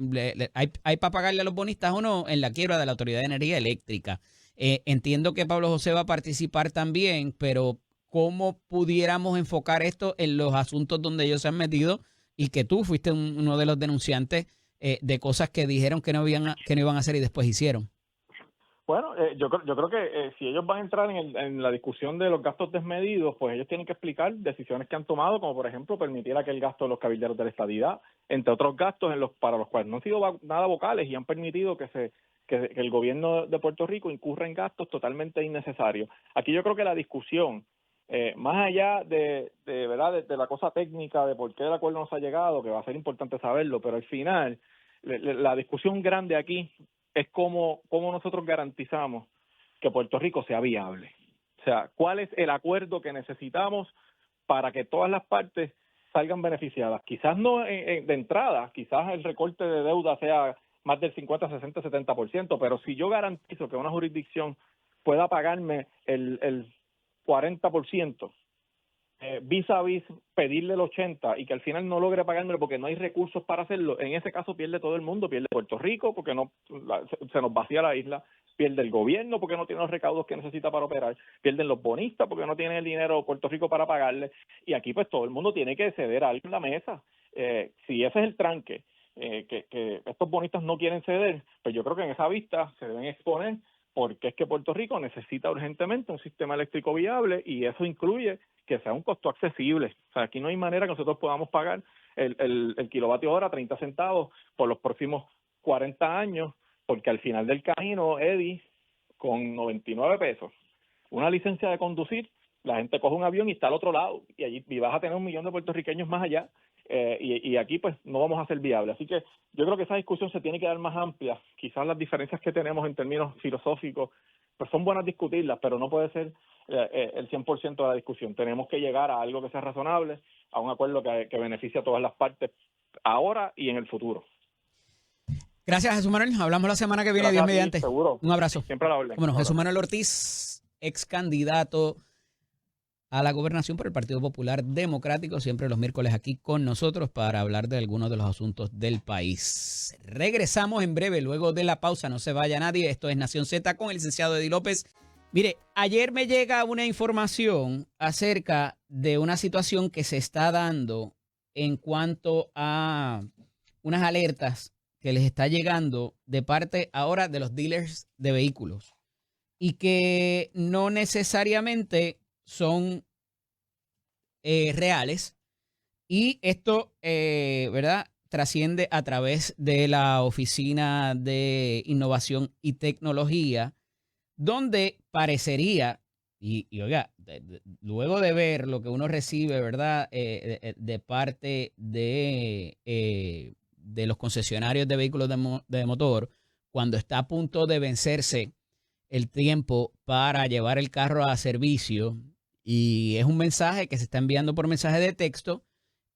hay para pagarle a los bonistas o no en la quiebra de la Autoridad de Energía Eléctrica. Entiendo que Pablo José va a participar también, pero ¿cómo pudiéramos enfocar esto en los asuntos donde ellos se han metido y que tú fuiste uno de los denunciantes de cosas que dijeron que no iban a hacer y después hicieron? Bueno, yo creo que si ellos van a entrar en la discusión de los gastos desmedidos, pues ellos tienen que explicar decisiones que han tomado, como por ejemplo permitir aquel gasto de los cabilderos de la estadidad, entre otros gastos para los cuales no han sido nada vocales y han permitido que el gobierno de Puerto Rico incurra en gastos totalmente innecesarios. Aquí yo creo que la discusión, más allá de la cosa técnica de por qué el acuerdo no se ha llegado, que va a ser importante saberlo, pero al final la discusión grande aquí es cómo nosotros garantizamos que Puerto Rico sea viable. O sea, ¿cuál es el acuerdo que necesitamos para que todas las partes salgan beneficiadas? Quizás no de entrada, quizás el recorte de deuda sea más del 50, 60, 70%, pero si yo garantizo que una jurisdicción pueda pagarme el 40%, vis a vis pedirle el 80% y que al final no logre pagármelo porque no hay recursos para hacerlo, en ese caso pierde todo el mundo, pierde Puerto Rico porque se nos vacía la isla, pierde el gobierno porque no tiene los recaudos que necesita para operar, pierden los bonistas porque no tiene el dinero Puerto Rico para pagarle y aquí pues todo el mundo tiene que ceder algo en la mesa. Si ese es el tranque, que estos bonistas no quieren ceder, pues yo creo que en esa vista se deben exponer porque es que Puerto Rico necesita urgentemente un sistema eléctrico viable y eso incluye que sea un costo accesible. O sea, aquí no hay manera que nosotros podamos pagar el kilovatio hora 30 centavos por los próximos 40 años, porque al final del camino, Eddie, con 99 pesos, una licencia de conducir, la gente coge un avión y está al otro lado y vas a tener 1 millón de puertorriqueños más allá. Y aquí pues no vamos a ser viables. Así que yo creo que esa discusión se tiene que dar más amplia. Quizás las diferencias que tenemos en términos filosóficos pues son buenas discutirlas, pero no puede ser el 100% de la discusión. Tenemos que llegar a algo que sea razonable, a un acuerdo que beneficie a todas las partes ahora y en el futuro. Gracias, Jesús Manuel. Hablamos la semana que viene, Dios mediante. Seguro. Un abrazo. Siempre a la orden. Bueno, Jesús Manuel Ortiz, ex candidato a la gobernación por el Partido Popular Democrático, siempre los miércoles aquí con nosotros para hablar de algunos de los asuntos del país. Regresamos en breve, luego de la pausa, no se vaya nadie. Esto es Nación Z con el licenciado Eddie López. Mire, ayer me llega una información acerca de una situación que se está dando en cuanto a unas alertas que les está llegando de parte ahora de los dealers de vehículos y que no necesariamente son reales, y esto, ¿verdad?, trasciende a través de la Oficina de Innovación y Tecnología, donde parecería, y oiga, luego de ver lo que uno recibe, ¿verdad?, de parte de los concesionarios de vehículos de motor, cuando está a punto de vencerse el tiempo para llevar el carro a servicio, y es un mensaje que se está enviando por mensaje de texto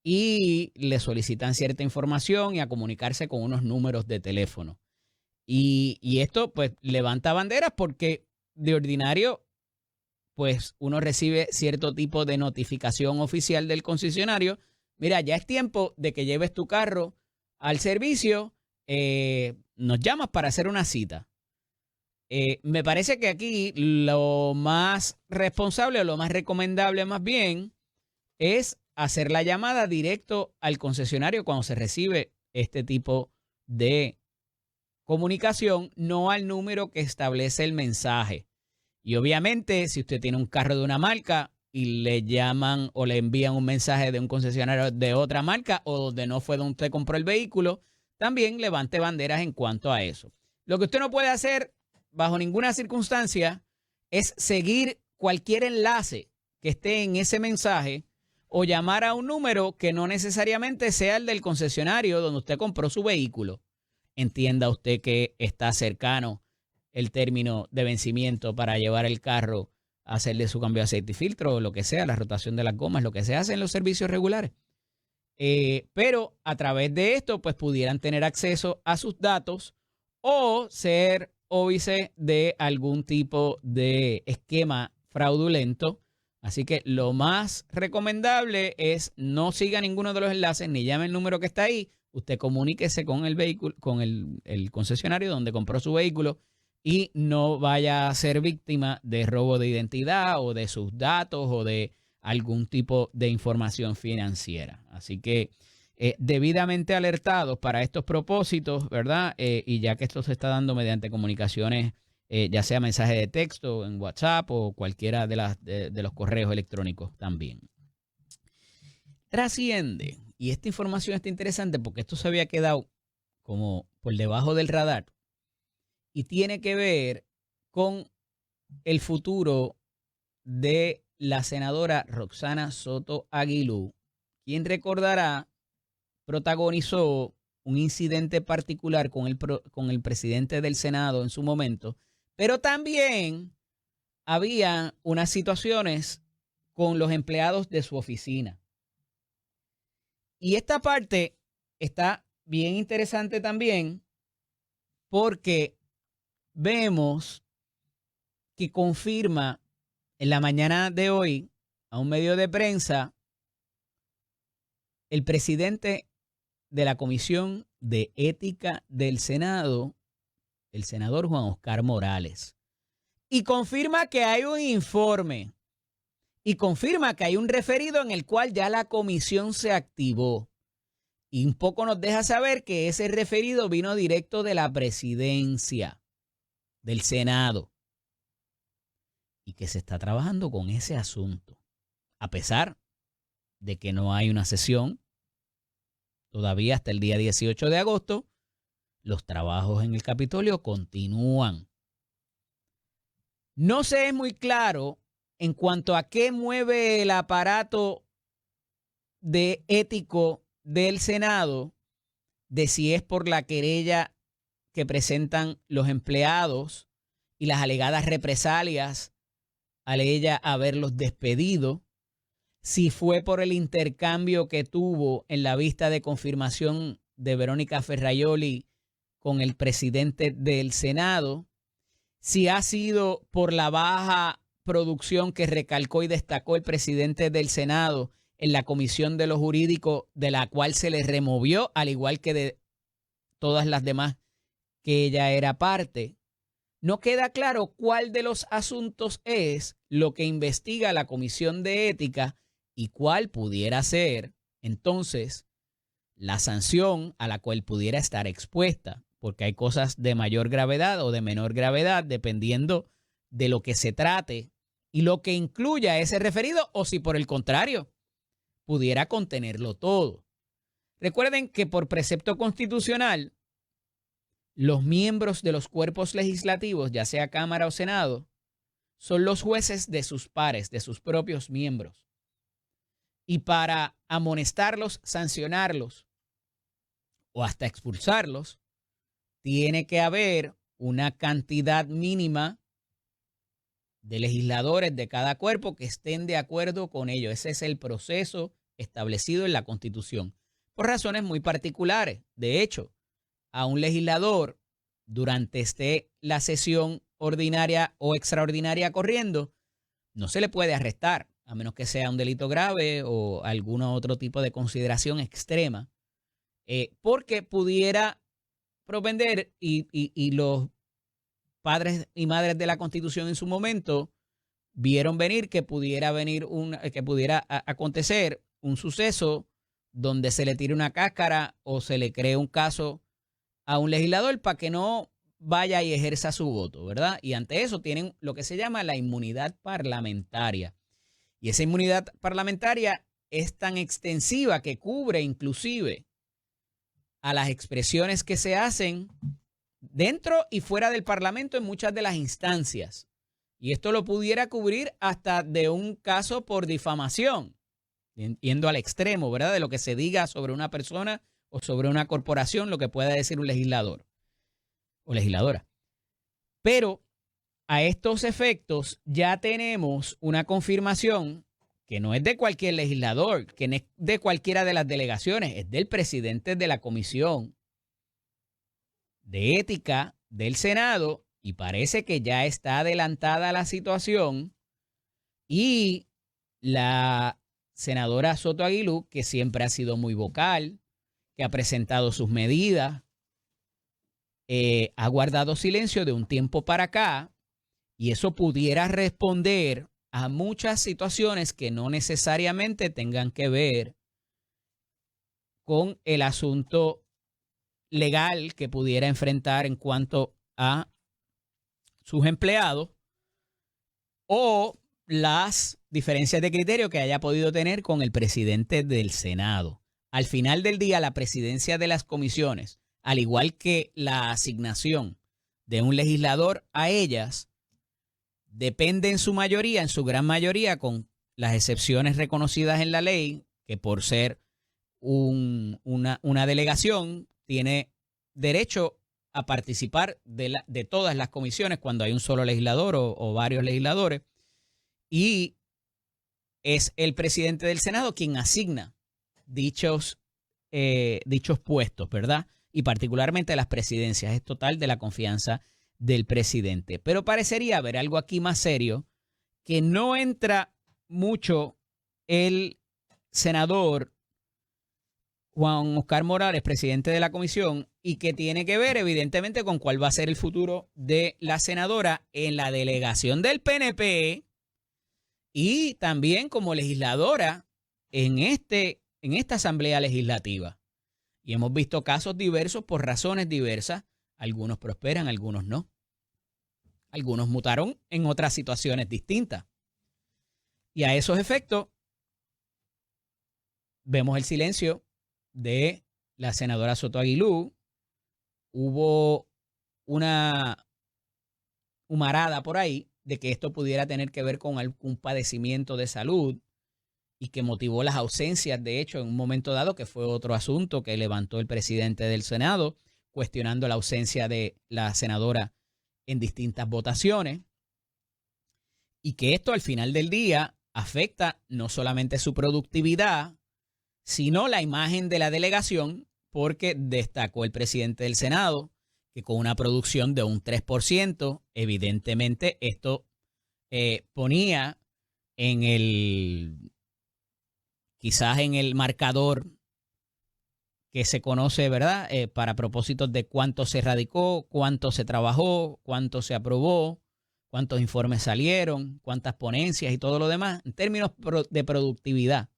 y le solicitan cierta información y a comunicarse con unos números de teléfono. Y esto pues levanta banderas porque de ordinario pues uno recibe cierto tipo de notificación oficial del concesionario. Mira, ya es tiempo de que lleves tu carro al servicio, nos llamas para hacer una cita. Me parece que aquí lo más responsable o lo más recomendable más bien es hacer la llamada directo al concesionario cuando se recibe este tipo de comunicación, no al número que establece el mensaje. Y obviamente, si usted tiene un carro de una marca y le llaman o le envían un mensaje de un concesionario de otra marca o donde no fue donde usted compró el vehículo, también levante banderas en cuanto a eso. Lo que usted no puede hacer bajo ninguna circunstancia es seguir cualquier enlace que esté en ese mensaje o llamar a un número que no necesariamente sea el del concesionario donde usted compró su vehículo. Entienda usted que está cercano el término de vencimiento para llevar el carro a hacerle su cambio de aceite y filtro o lo que sea, la rotación de las gomas, lo que se hace en los servicios regulares. Pero a través de esto, pues pudieran tener acceso a sus datos o ser óbice de algún tipo de esquema fraudulento. Así que lo más recomendable es no siga ninguno de los enlaces ni llame el número que está ahí. Usted comuníquese con el vehículo, con el concesionario donde compró su vehículo y no vaya a ser víctima de robo de identidad o de sus datos o de algún tipo de información financiera. Así que debidamente alertados para estos propósitos, ¿verdad? Y ya que esto se está dando mediante comunicaciones, ya sea mensaje de texto, en WhatsApp o cualquiera de los correos electrónicos también. Trasciende, y esta información está interesante porque esto se había quedado como por debajo del radar y tiene que ver con el futuro de la senadora Roxana Soto Aguilú, quien recordará protagonizó un incidente particular con el presidente del Senado en su momento, pero también había unas situaciones con los empleados de su oficina. Y esta parte está bien interesante también porque vemos que confirma en la mañana de hoy a un medio de prensa el presidente de la Comisión de Ética del Senado, el senador Juan Oscar Morales, y confirma que hay un informe y confirma que hay un referido en el cual ya la comisión se activó. Y un poco nos deja saber que ese referido vino directo de la presidencia del Senado y que se está trabajando con ese asunto, a pesar de que no hay una sesión todavía hasta el día 18 de agosto. Los trabajos en el Capitolio continúan. No se es muy claro en cuanto a qué mueve el aparato de ético del Senado, de si es por la querella que presentan los empleados y las alegadas represalias al ella haberlos despedido, si fue por el intercambio que tuvo en la vista de confirmación de Verónica Ferraioli con el presidente del Senado, si ha sido por la baja producción que recalcó y destacó el presidente del Senado en la Comisión de lo Jurídico, de la cual se le removió, al igual que de todas las demás que ella era parte. No queda claro cuál de los asuntos es lo que investiga la Comisión de Ética y cuál pudiera ser, entonces, la sanción a la cual pudiera estar expuesta, porque hay cosas de mayor gravedad o de menor gravedad, dependiendo de lo que se trate y lo que incluya ese referido, o si por el contrario, pudiera contenerlo todo. Recuerden que por precepto constitucional, los miembros de los cuerpos legislativos, ya sea Cámara o Senado, son los jueces de sus pares, de sus propios miembros. Y para amonestarlos, sancionarlos o hasta expulsarlos, tiene que haber una cantidad mínima de legisladores de cada cuerpo que estén de acuerdo con ello. Ese es el proceso establecido en la Constitución, por razones muy particulares. De hecho, a un legislador, durante la sesión ordinaria o extraordinaria corriendo, no se le puede arrestar, a menos que sea un delito grave o algún otro tipo de consideración extrema, porque pudiera propender, y los padres y madres de la Constitución en su momento vieron venir que pudiera acontecer un suceso donde se le tire una cáscara o se le cree un caso a un legislador para que no vaya y ejerza su voto, ¿verdad? Y ante eso tienen lo que se llama la inmunidad parlamentaria. Y esa inmunidad parlamentaria es tan extensiva que cubre inclusive a las expresiones que se hacen dentro y fuera del Parlamento en muchas de las instancias. Y esto lo pudiera cubrir hasta de un caso por difamación, yendo al extremo, ¿verdad? De lo que se diga sobre una persona o sobre una corporación, lo que pueda decir un legislador o legisladora. Pero a estos efectos ya tenemos una confirmación que no es de cualquier legislador, que no es de cualquiera de las delegaciones, es del presidente de la Comisión de Ética del Senado, y parece que ya está adelantada la situación, y la senadora Soto Aguilú, que siempre ha sido muy vocal, que ha presentado sus medidas, ha guardado silencio de un tiempo para acá, y eso pudiera responder a muchas situaciones que no necesariamente tengan que ver con el asunto legal que pudiera enfrentar en cuanto a sus empleados o las diferencias de criterio que haya podido tener con el presidente del Senado. Al final del día, la presidencia de las comisiones, al igual que la asignación de un legislador a ellas, depende en su mayoría, en su gran mayoría, con las excepciones reconocidas en la ley, que por ser una delegación tiene derecho a participar de todas las comisiones cuando hay un solo legislador o varios legisladores, y es el presidente del Senado quien asigna dichos puestos, ¿verdad? Y particularmente las presidencias. Es total de la confianza del presidente. Pero parecería haber algo aquí más serio, que no entra mucho el senador Juan Oscar Morales, presidente de la comisión, y que tiene que ver evidentemente con cuál va a ser el futuro de la senadora en la delegación del PNP y también como legisladora en esta asamblea legislativa. Y hemos visto casos diversos por razones diversas. Algunos prosperan, algunos no. Algunos mutaron en otras situaciones distintas. Y a esos efectos vemos el silencio de la senadora Soto Aguilú. Hubo una humarada por ahí de que esto pudiera tener que ver con algún padecimiento de salud y que motivó las ausencias, de hecho, en un momento dado, que fue otro asunto que levantó el presidente del Senado, cuestionando la ausencia de la senadora en distintas votaciones. y que esto al final del día afecta no solamente su productividad, sino la imagen de la delegación, porque destacó el presidente del Senado que con una producción de un 3%, evidentemente esto ponía quizás en el marcador que se conoce, ¿verdad? Para propósitos de cuánto se radicó, cuánto se trabajó, cuánto se aprobó, cuántos informes salieron, cuántas ponencias y todo lo demás, en términos de productividad,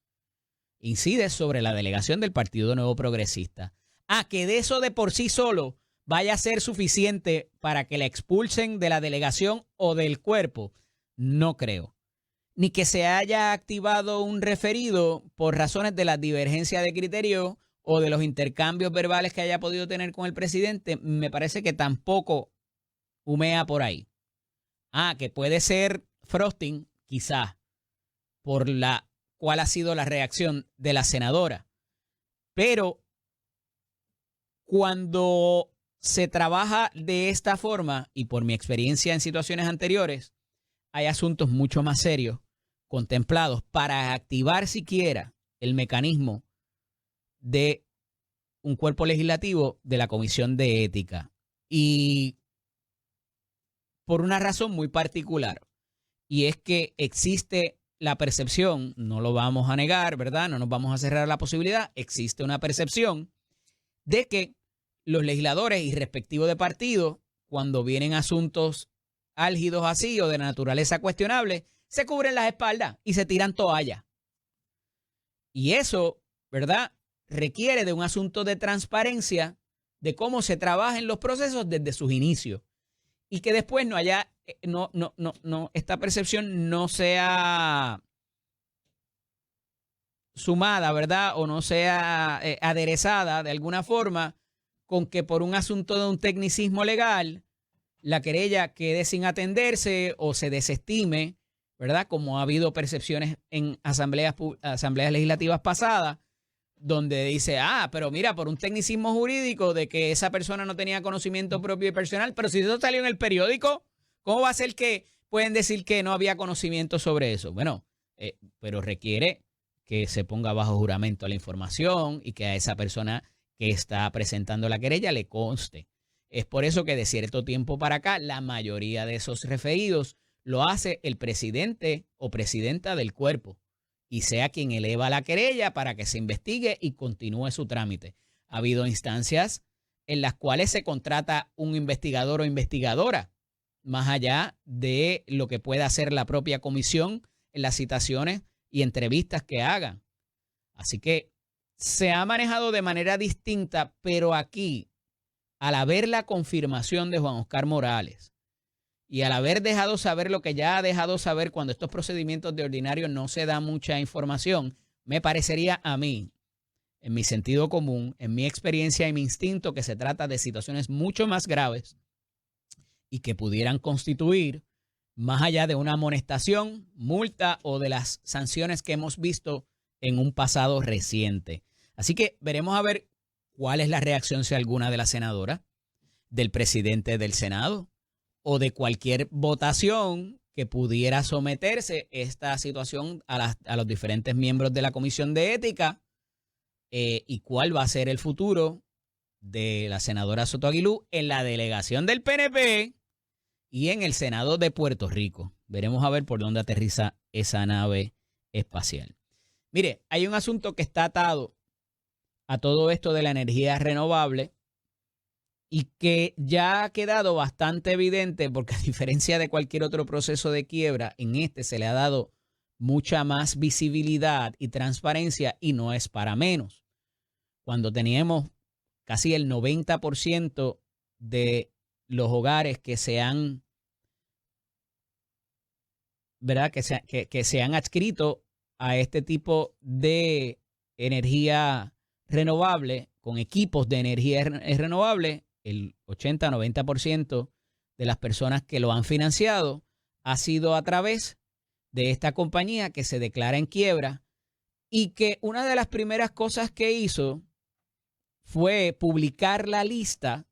incide sobre la delegación del Partido Nuevo Progresista. Que de eso de por sí solo vaya a ser suficiente para que la expulsen de la delegación o del cuerpo, no creo. Ni que se haya activado un referido por razones de la divergencia de criterio o de los intercambios verbales que haya podido tener con el presidente, me parece que tampoco humea por ahí. Que puede ser frosting, quizás, por cuál ha sido la reacción de la senadora. Pero cuando se trabaja de esta forma, y por mi experiencia en situaciones anteriores, hay asuntos mucho más serios contemplados para activar siquiera el mecanismo de un cuerpo legislativo de la Comisión de Ética. Y por una razón muy particular, y es que existe la percepción, no lo vamos a negar, ¿verdad? No nos vamos a cerrar la posibilidad, existe una percepción de que los legisladores, irrespectivo de partido, cuando vienen asuntos álgidos así o de naturaleza cuestionable, se cubren las espaldas y se tiran toallas. Y eso, ¿verdad?, requiere de un asunto de transparencia de cómo se trabaja en los procesos desde sus inicios. Y que después no haya, esta percepción no sea sumada, ¿verdad? O no sea aderezada de alguna forma con que por un asunto de un tecnicismo legal la querella quede sin atenderse o se desestime, ¿verdad? Como ha habido percepciones en asambleas legislativas pasadas, donde dice, pero mira, por un tecnicismo jurídico de que esa persona no tenía conocimiento propio y personal, pero si eso salió en el periódico, ¿cómo va a ser que pueden decir que no había conocimiento sobre eso? Bueno, pero requiere que se ponga bajo juramento la información y que a esa persona que está presentando la querella le conste. Es por eso que de cierto tiempo para acá, la mayoría de esos referidos lo hace el presidente o presidenta del cuerpo, y sea quien eleva la querella para que se investigue y continúe su trámite. Ha habido instancias en las cuales se contrata un investigador o investigadora, más allá de lo que pueda hacer la propia comisión en las citaciones y entrevistas que hagan. Así que se ha manejado de manera distinta, pero aquí, al haber la confirmación de Juan Oscar Morales y al haber dejado saber lo que ya ha dejado saber cuando estos procedimientos de ordinario no se da mucha información, me parecería a mí, en mi sentido común, en mi experiencia y mi instinto, que se trata de situaciones mucho más graves y que pudieran constituir, más allá de una amonestación, multa o de las sanciones que hemos visto en un pasado reciente. Así que veremos a ver cuál es la reacción, si alguna, de la senadora, del presidente del Senado o de cualquier votación que pudiera someterse esta situación a los diferentes miembros de la Comisión de Ética, y cuál va a ser el futuro de la senadora Soto Aguilú en la delegación del PNP y en el Senado de Puerto Rico. Veremos a ver por dónde aterriza esa nave espacial. Mire, hay un asunto que está atado a todo esto de la energía renovable y que ya ha quedado bastante evidente, porque a diferencia de cualquier otro proceso de quiebra, en este se le ha dado mucha más visibilidad y transparencia, y no es para menos. Cuando teníamos casi el 90% de los hogares que se han, ¿verdad?, que se han adscrito a este tipo de energía renovable, con equipos de energía renovable, el 80-90% de las personas que lo han financiado ha sido a través de esta compañía que se declara en quiebra, y que una de las primeras cosas que hizo fue publicar la lista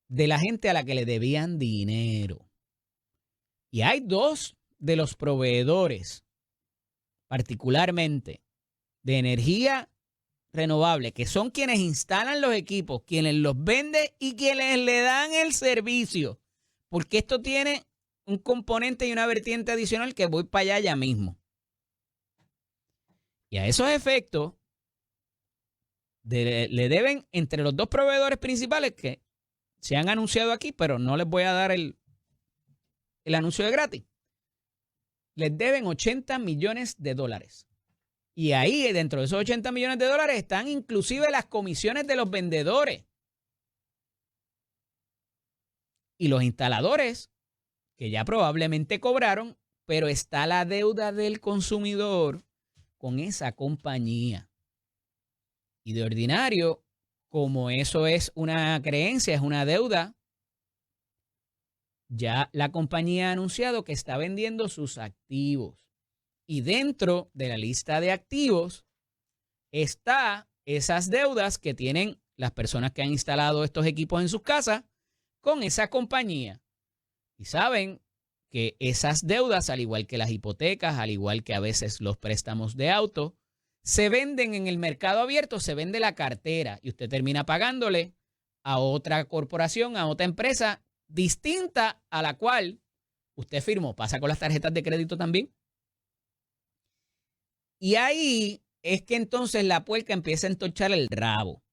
de la gente a la que le debían dinero. Y hay dos de los proveedores, particularmente de energía renovable, que son quienes instalan los equipos, quienes los venden y quienes le dan el servicio. Porque esto tiene un componente y una vertiente adicional que voy para allá ya mismo. Y a esos efectos, le deben entre los dos proveedores principales que se han anunciado aquí, pero no les voy a dar el anuncio de gratis. Les deben $80 millones. Y ahí, dentro de esos $80 millones, están inclusive las comisiones de los vendedores. Y los instaladores, que ya probablemente cobraron, pero está la deuda del consumidor con esa compañía. Y de ordinario, como eso es una creencia, es una deuda, ya la compañía ha anunciado que está vendiendo sus activos. Y dentro de la lista de activos está esas deudas que tienen las personas que han instalado estos equipos en sus casas con esa compañía. Y saben que esas deudas, al igual que las hipotecas, al igual que a veces los préstamos de auto, se venden en el mercado abierto, se vende la cartera y usted termina pagándole a otra corporación, a otra empresa distinta a la cual usted firmó. Pasa con las tarjetas de crédito también. Y ahí es que entonces la puerca empieza a entorchar el rabo.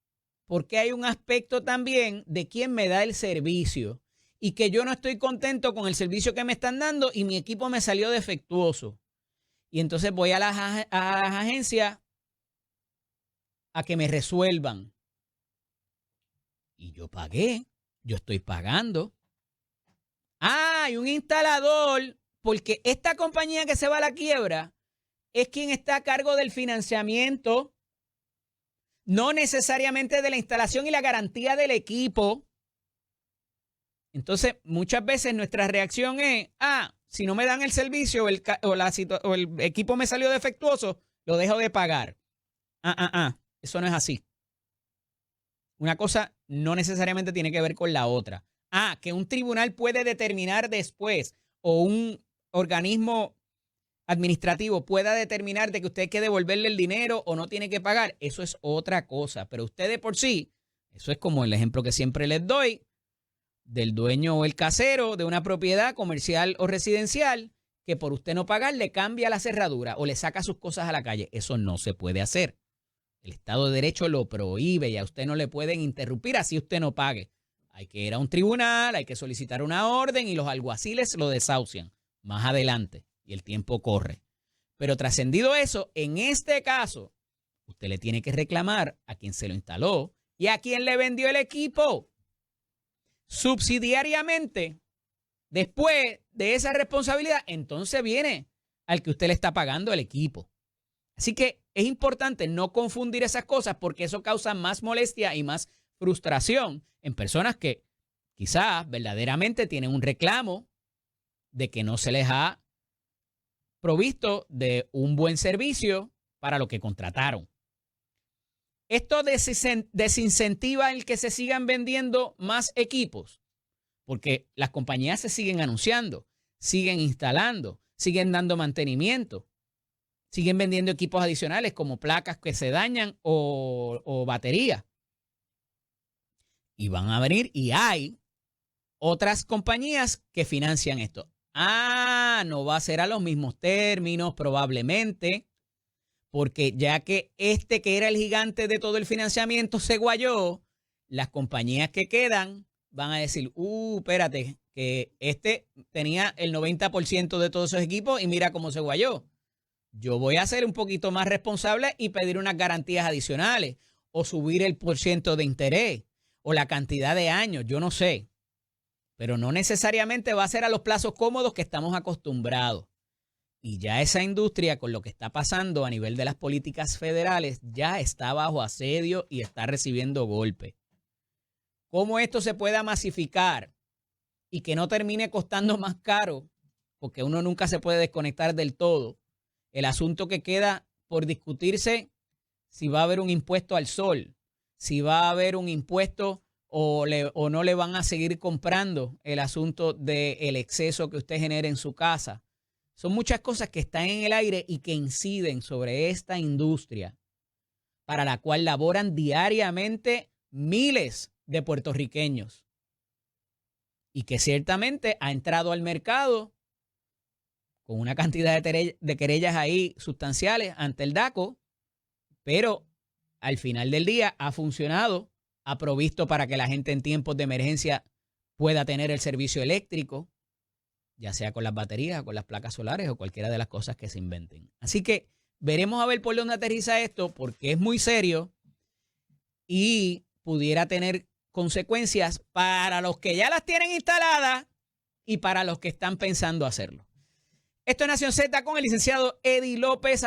Porque hay un aspecto también de quién me da el servicio y que yo no estoy contento con el servicio que me están dando y mi equipo me salió defectuoso. Y entonces voy a las agencias a que me resuelvan. Y yo pagué, yo estoy pagando. Ah, hay un instalador, porque esta compañía que se va a la quiebra es quien está a cargo del financiamiento, no necesariamente de la instalación y la garantía del equipo. Entonces, muchas veces nuestra reacción es, si no me dan el servicio o el equipo me salió defectuoso, lo dejo de pagar. Eso no es así. Una cosa no necesariamente tiene que ver con la otra. Que un tribunal puede determinar después o un organismo administrativo pueda determinar de que usted hay que devolverle el dinero o no tiene que pagar, eso es otra cosa. Pero usted de por sí, eso es como el ejemplo que siempre les doy del dueño o el casero de una propiedad comercial o residencial que por usted no pagar le cambia la cerradura o le saca sus cosas a la calle. Eso no se puede hacer. El Estado de Derecho lo prohíbe y a usted no le pueden interrumpir así usted no pague. Hay que ir a un tribunal, hay que solicitar una orden y los alguaciles lo desahucian más adelante y el tiempo corre. Pero trascendido eso, en este caso, usted le tiene que reclamar a quien se lo instaló y a quien le vendió el equipo. Subsidiariamente, después de esa responsabilidad, entonces viene al que usted le está pagando el equipo. Así que es importante no confundir esas cosas porque eso causa más molestia y más frustración en personas que quizás verdaderamente tienen un reclamo de que no se les ha provisto de un buen servicio para lo que contrataron. Esto desincentiva el que se sigan vendiendo más equipos, porque las compañías se siguen anunciando, siguen instalando, siguen dando mantenimiento, siguen vendiendo equipos adicionales como placas que se dañan o baterías. Y van a venir y hay otras compañías que financian esto. No va a ser a los mismos términos probablemente, porque ya que que era el gigante de todo el financiamiento se guayó, las compañías que quedan van a decir, espérate, que tenía el 90% de todos esos equipos y mira cómo se guayó. Yo voy a ser un poquito más responsable y pedir unas garantías adicionales o subir el % de interés o la cantidad de años, yo no sé. Pero no necesariamente va a ser a los plazos cómodos que estamos acostumbrados. Y ya esa industria, con lo que está pasando a nivel de las políticas federales, ya está bajo asedio y está recibiendo golpes. ¿Cómo esto se pueda masificar y que no termine costando más caro? Porque uno nunca se puede desconectar del todo. El asunto que queda por discutirse, si va a haber un impuesto al sol, si va a haber un impuesto o no le van a seguir comprando el asunto del exceso que usted genera en su casa. Son muchas cosas que están en el aire y que inciden sobre esta industria para la cual laboran diariamente miles de puertorriqueños y que ciertamente ha entrado al mercado con una cantidad de querellas ahí sustanciales ante el DACO, pero al final del día ha funcionado, ha provisto para que la gente en tiempos de emergencia pueda tener el servicio eléctrico, ya sea con las baterías, con las placas solares o cualquiera de las cosas que se inventen. Así que veremos a ver por dónde aterriza esto, porque es muy serio y pudiera tener consecuencias para los que ya las tienen instaladas y para los que están pensando hacerlo. Esto es Nación Z con el licenciado Eddie López.